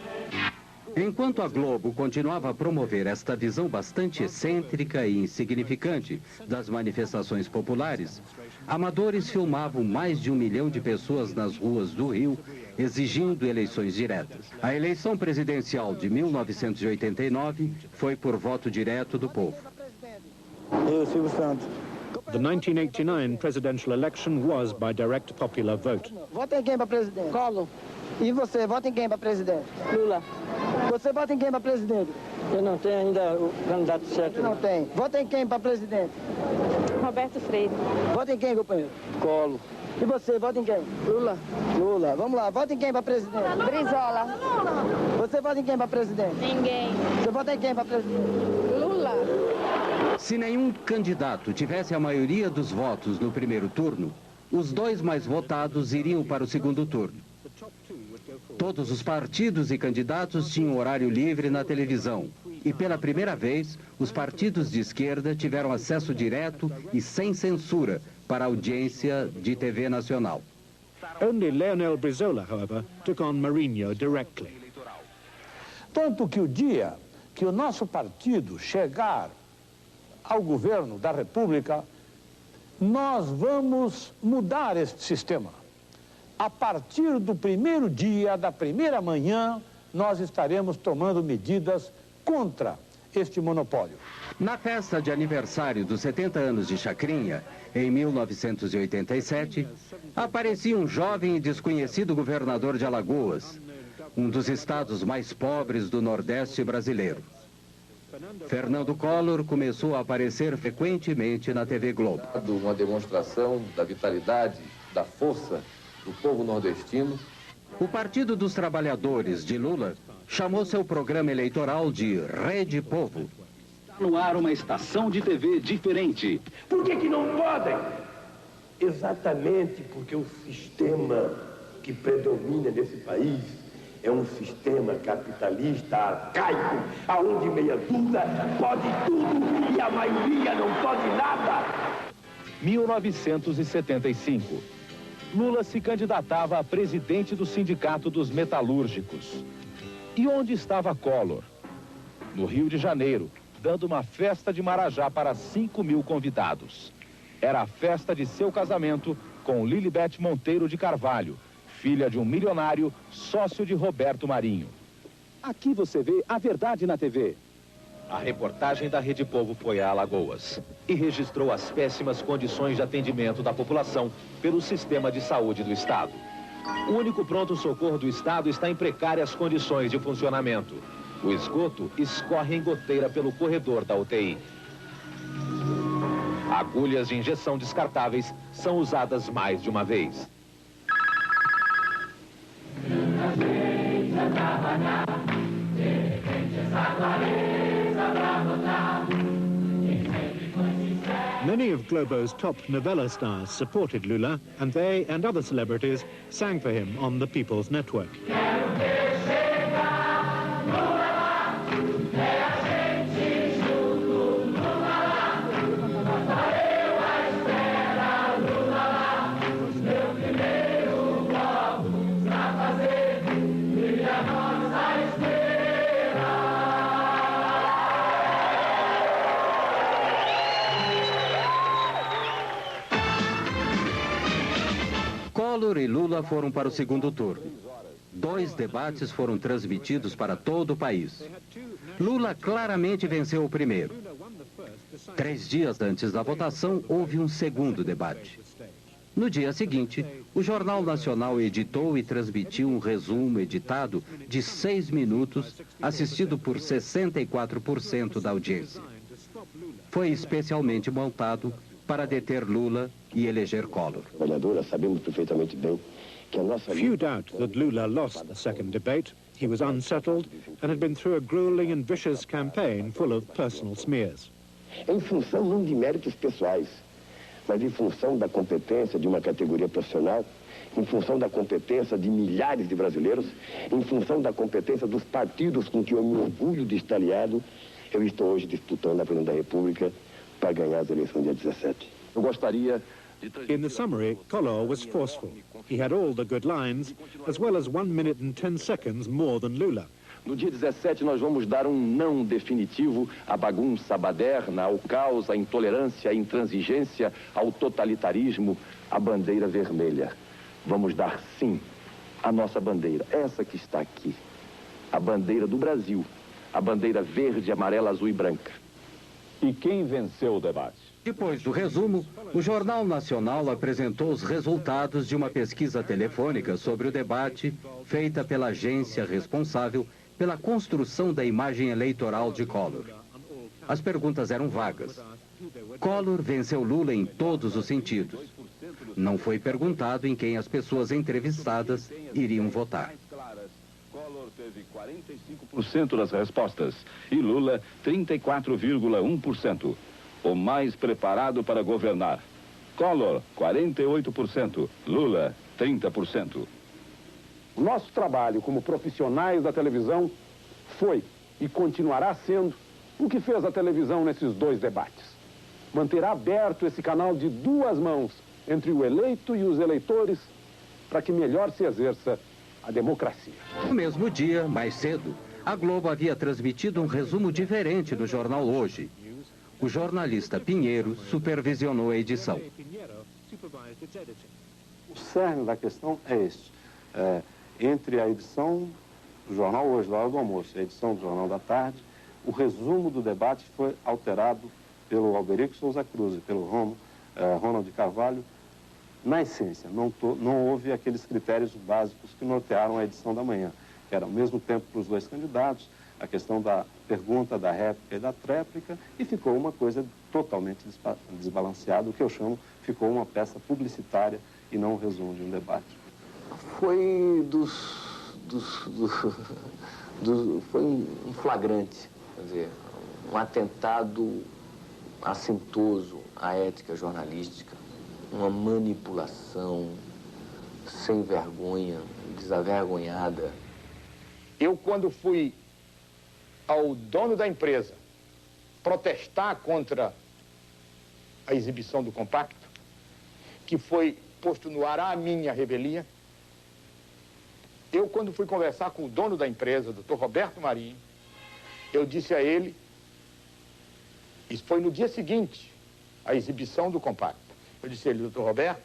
Enquanto a Globo continuava a promover esta visão bastante excêntrica e insignificante das manifestações populares, amadores filmavam mais de 1 milhão de pessoas nas ruas do Rio, exigindo eleições diretas. A eleição presidencial de 1989 foi por voto direto do povo. Eu, Silvio Santos. The 1989 presidential election was by direct popular vote. Vota em quem para presidente? Collor. E você, vota em quem para presidente? Lula. Você vota em quem para presidente? Eu não tenho ainda o candidato certo. Não tem. Vota em quem para presidente? Roberto Freire. Vota em quem, companheiro? Collor. E você, vota em quem? Lula. Lula. Vamos lá, vota em quem para presidente? Brizola. Você vota em quem para presidente? Ninguém. Você vota em quem para presidente? Lula. Se nenhum candidato tivesse a maioria dos votos no primeiro turno, os dois mais votados iriam para o segundo turno. Todos os partidos e candidatos tinham horário livre na televisão. E pela primeira vez, os partidos de esquerda tiveram acesso direto e sem censura para a audiência de TV nacional. Only Leonel Brizola, however, took on Marinho directly. Tanto que o dia que o nosso partido chegar ao governo da República, nós vamos mudar este sistema. A partir do primeiro dia, da primeira manhã, nós estaremos tomando medidas contra este monopólio. Na festa de aniversário dos 70 anos de Chacrinha, em 1987, aparecia um jovem e desconhecido governador de Alagoas, um dos estados mais pobres do Nordeste brasileiro. Fernando Collor começou a aparecer frequentemente na TV Globo. Uma demonstração da vitalidade, da força do povo nordestino. O Partido dos Trabalhadores de Lula chamou seu programa eleitoral de Rede Povo. Está no ar uma estação de TV diferente. Por que não podem? Exatamente porque o sistema que predomina nesse país é um sistema capitalista arcaico, aonde meia dúzia pode tudo e a maioria não pode nada. 1975. Lula se candidatava a presidente do Sindicato dos Metalúrgicos. E onde estava Collor? No Rio de Janeiro, dando uma festa de Marajá para 5.000 convidados. Era a festa de seu casamento com Lilibete Monteiro de Carvalho, filha de um milionário, sócio de Roberto Marinho. Aqui você vê a verdade na TV. A reportagem da Rede Povo foi a Alagoas e registrou as péssimas condições de atendimento da população pelo sistema de saúde do Estado. O único pronto-socorro do Estado está em precárias condições de funcionamento. O esgoto escorre em goteira pelo corredor da UTI. Agulhas de injeção descartáveis são usadas mais de uma vez. Many of Globo's top novella stars supported Lula, and they and other celebrities sang for him on the People's Network. Collor e Lula foram para o segundo turno. 2 debates foram transmitidos para todo o país. Lula claramente venceu o primeiro. 3 dias antes da votação, houve um segundo debate. No dia seguinte, o Jornal Nacional editou e transmitiu um resumo editado de 6 minutos, assistido por 64% da audiência. Foi especialmente montado para deter Lula e eleger Collor. Sabemos perfeitamente bem que a nossa... Few doubt that Lula lost the second debate. He was unsettled and had been through a grueling and vicious campaign full of personal smears. Em função não de méritos pessoais, mas em função da competência de uma categoria profissional, em função da competência de milhares de brasileiros, em função da competência dos partidos com que eu me orgulho de estar aliado, eu estou hoje disputando a presidência da República para ganhar as eleições dia 17. Eu gostaria de... In the summary, Collor was forceful. He had all the good lines, as well as 1 minute and 10 seconds more than Lula. No dia 17, nós vamos dar um não definitivo à bagunça, à baderna, ao caos, à intolerância, à intransigência, ao totalitarismo, à bandeira vermelha. Vamos dar sim à nossa bandeira, essa que está aqui, a bandeira do Brasil, a bandeira verde, amarela, azul e branca. E quem venceu o debate? Depois do resumo, o Jornal Nacional apresentou os resultados de uma pesquisa telefônica sobre o debate feita pela agência responsável pela construção da imagem eleitoral de Collor. As perguntas eram vagas. Collor venceu Lula em todos os sentidos. Não foi perguntado em quem as pessoas entrevistadas iriam votar. Collor teve 45% das respostas e Lula 34,1%. o mais preparado para governar. Collor, 48%. Lula, 30%. O nosso trabalho como profissionais da televisão foi e continuará sendo o que fez a televisão nesses dois debates. Manterá aberto esse canal de duas mãos entre o eleito e os eleitores para que melhor se exerça a democracia. No mesmo dia, mais cedo, a Globo havia transmitido um resumo diferente no jornal Hoje. O jornalista Pinheiro supervisionou a edição. O cerne da questão é este. Entre a edição do jornal Hoje, da hora do almoço, e a edição do jornal da tarde, o resumo do debate foi alterado pelo Alberico Souza Cruz e pelo Ronald Carvalho. Na essência, não houve aqueles critérios básicos que nortearam a edição da manhã, que era ao mesmo tempo para os dois candidatos, a questão da pergunta, da réplica e da tréplica, e ficou uma coisa totalmente desbalanceada, o que eu chamo, ficou uma peça publicitária e não um resumo de um debate. Foi foi um flagrante, quer dizer, um atentado assintoso à ética jornalística, uma manipulação sem vergonha, desavergonhada. Eu, quando fui ao dono da empresa protestar contra a exibição do compacto, que foi posto no ar a minha revelia, eu, quando fui conversar com o dono da empresa, Dr. Roberto Marinho, eu disse a ele, isso foi no dia seguinte, a exibição do compacto, eu disse a ele, Dr. Roberto,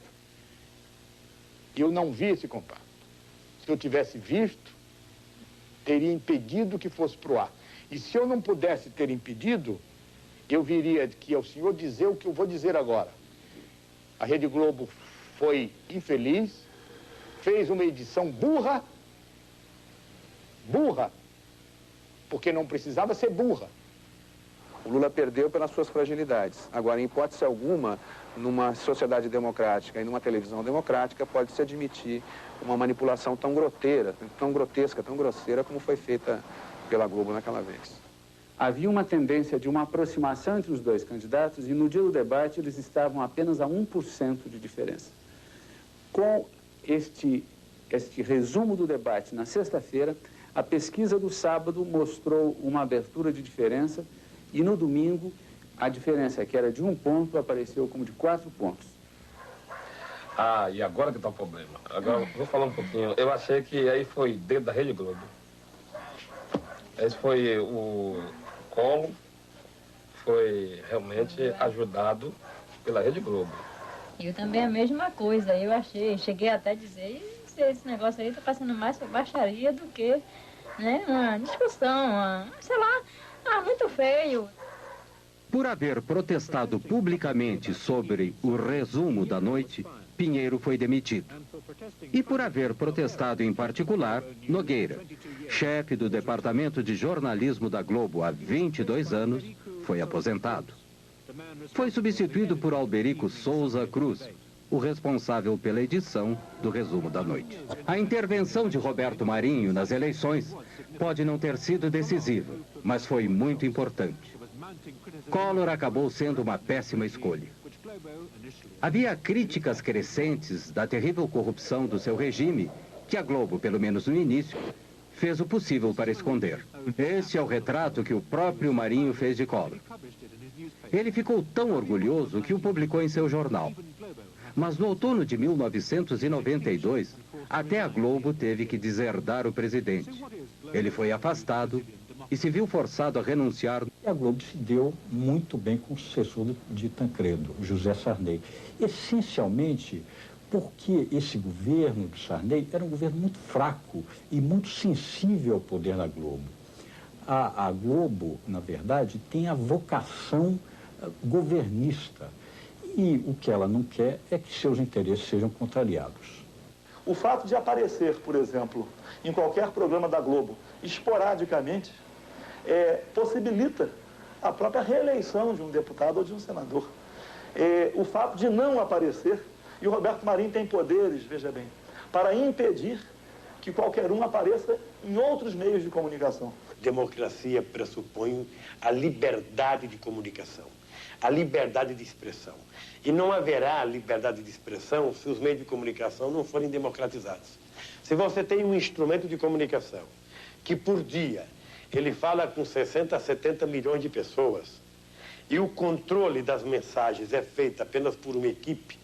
eu não vi esse compacto. Se eu tivesse visto, teria impedido que fosse para o ar. E se eu não pudesse ter impedido, eu viria que ao senhor dizer o que eu vou dizer agora. A Rede Globo foi infeliz, fez uma edição burra, porque não precisava ser burra. O Lula perdeu pelas suas fragilidades. Agora, em hipótese alguma, numa sociedade democrática e numa televisão democrática, pode-se admitir uma manipulação tão grotesca, tão grosseira como foi feita pela Globo naquela vez. Havia uma tendência de uma aproximação entre os dois candidatos e no dia do debate eles estavam apenas a 1% de diferença. Com este resumo do debate na sexta-feira, a pesquisa do sábado mostrou uma abertura de diferença e no domingo a diferença que era de 1 ponto apareceu como de 4 pontos. Ah, e agora que está o problema. Agora vou falar um pouquinho. Eu achei que aí foi dentro da Rede Globo. Esse foi o Collor, foi realmente ajudado pela Rede Globo. Eu também a mesma coisa, eu achei, cheguei até a dizer, esse negócio aí está passando mais por baixaria do que, né, uma discussão, sei lá, muito feio. Por haver protestado publicamente sobre o resumo da noite, Pinheiro foi demitido. E por haver protestado em particular, Nogueira, chefe do Departamento de Jornalismo da Globo há 22 anos, foi aposentado. Foi substituído por Alberico Souza Cruz, o responsável pela edição do resumo da noite. A intervenção de Roberto Marinho nas eleições pode não ter sido decisiva, mas foi muito importante. Collor acabou sendo uma péssima escolha. Havia críticas crescentes da terrível corrupção do seu regime, que a Globo, pelo menos no início, fez o possível para esconder. Esse é o retrato que o próprio Marinho fez de Collor. Ele ficou tão orgulhoso que o publicou em seu jornal. Mas no outono de 1992, até a Globo teve que deserdar o presidente. Ele foi afastado e se viu forçado a renunciar. E a Globo se deu muito bem com o sucessor de Tancredo, José Sarney. Essencialmente porque esse governo do Sarney era um governo muito fraco e muito sensível ao poder da Globo. A Globo, na verdade, tem a vocação governista. E o que ela não quer é que seus interesses sejam contrariados. O fato de aparecer, por exemplo, em qualquer programa da Globo, esporadicamente, possibilita a própria reeleição de um deputado ou de um senador. O fato de não aparecer, e o Roberto Marinho tem poderes, veja bem, para impedir que qualquer um apareça em outros meios de comunicação. Democracia pressupõe a liberdade de comunicação. a liberdade de expressão. E não haverá liberdade de expressão se os meios de comunicação não forem democratizados. Se você tem um instrumento de comunicação que, por dia, ele fala com 60 a 70 milhões de pessoas e o controle das mensagens é feito apenas por uma equipe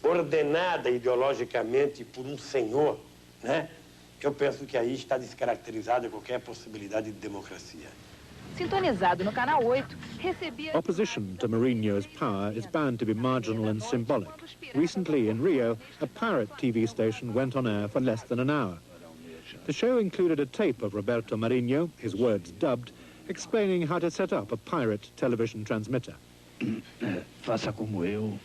ordenada ideologicamente por um senhor, né? Eu penso que aí está descaracterizada qualquer possibilidade de democracia. Sintonizado no canal 8, recebia... Opposition to Mourinho's power is bound to be marginal and symbolic. Recently in Rio, a pirate TV station went on air for less than an hour. The show included a tape of Roberto Marinho, his words dubbed, explaining how to set up a pirate television transmitter. Faça como eu.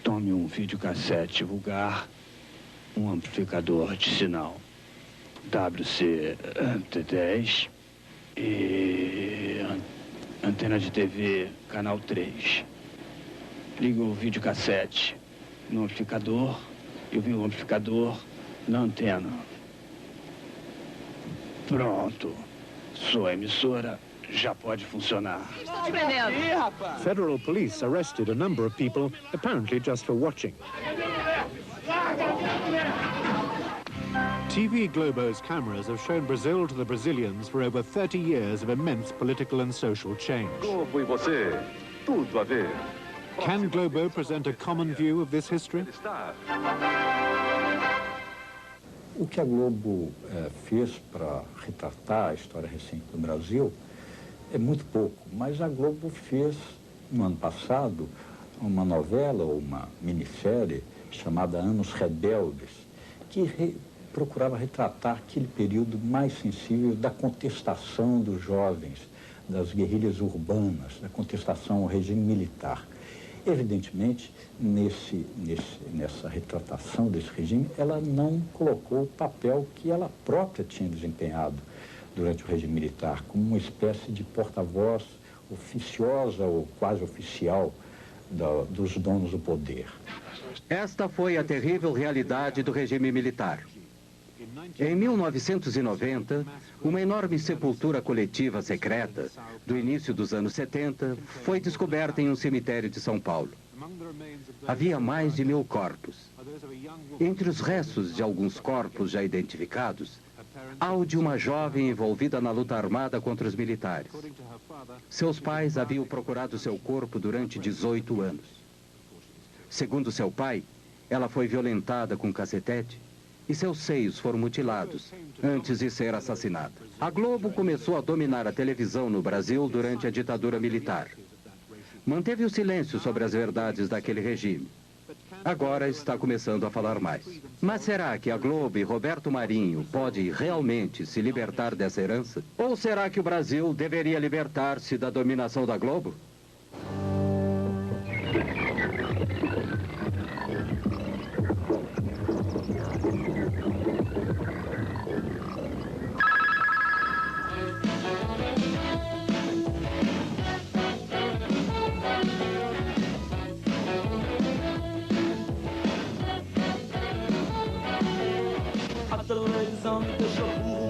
Tome videocassete vulgar, amplificador de sinal WC-T10 e antena de TV, canal 3. Liga o videocassete no amplificador e o amplificador na antena. Pronto. Sua emissora já pode funcionar. Federal police arrested a number of people, apparently just for watching. TV Globo's cameras have shown Brazil to the Brazilians for over 30 years of immense political and social change. Globo e você, tudo a ver. Can Globo present a common view of this history? O que a Globo fez para retratar a história recente do Brasil é muito pouco, mas a Globo fez, no ano passado, uma novela ou uma minissérie chamada Anos Rebeldes, que procurava retratar aquele período mais sensível da contestação dos jovens, das guerrilhas urbanas, da contestação ao regime militar. Evidentemente, nessa retratação desse regime, ela não colocou o papel que ela própria tinha desempenhado durante o regime militar, como uma espécie de porta-voz oficiosa ou quase oficial dos donos do poder. Esta foi a terrível realidade do regime militar. Em 1990, uma enorme sepultura coletiva secreta, do início dos anos 70, foi descoberta em um cemitério de São Paulo. Havia mais de 1000 corpos. Entre os restos de alguns corpos já identificados, há o de uma jovem envolvida na luta armada contra os militares. Seus pais haviam procurado seu corpo durante 18 anos. Segundo seu pai, ela foi violentada com cacetete e seus seios foram mutilados antes de ser assassinada. A Globo começou a dominar a televisão no Brasil durante a ditadura militar. Manteve o silêncio sobre as verdades daquele regime. Agora está começando a falar mais. Mas será que a Globo e Roberto Marinho pode realmente se libertar dessa herança? Ou será que o Brasil deveria libertar-se da dominação da Globo? A televisão me deixou burro.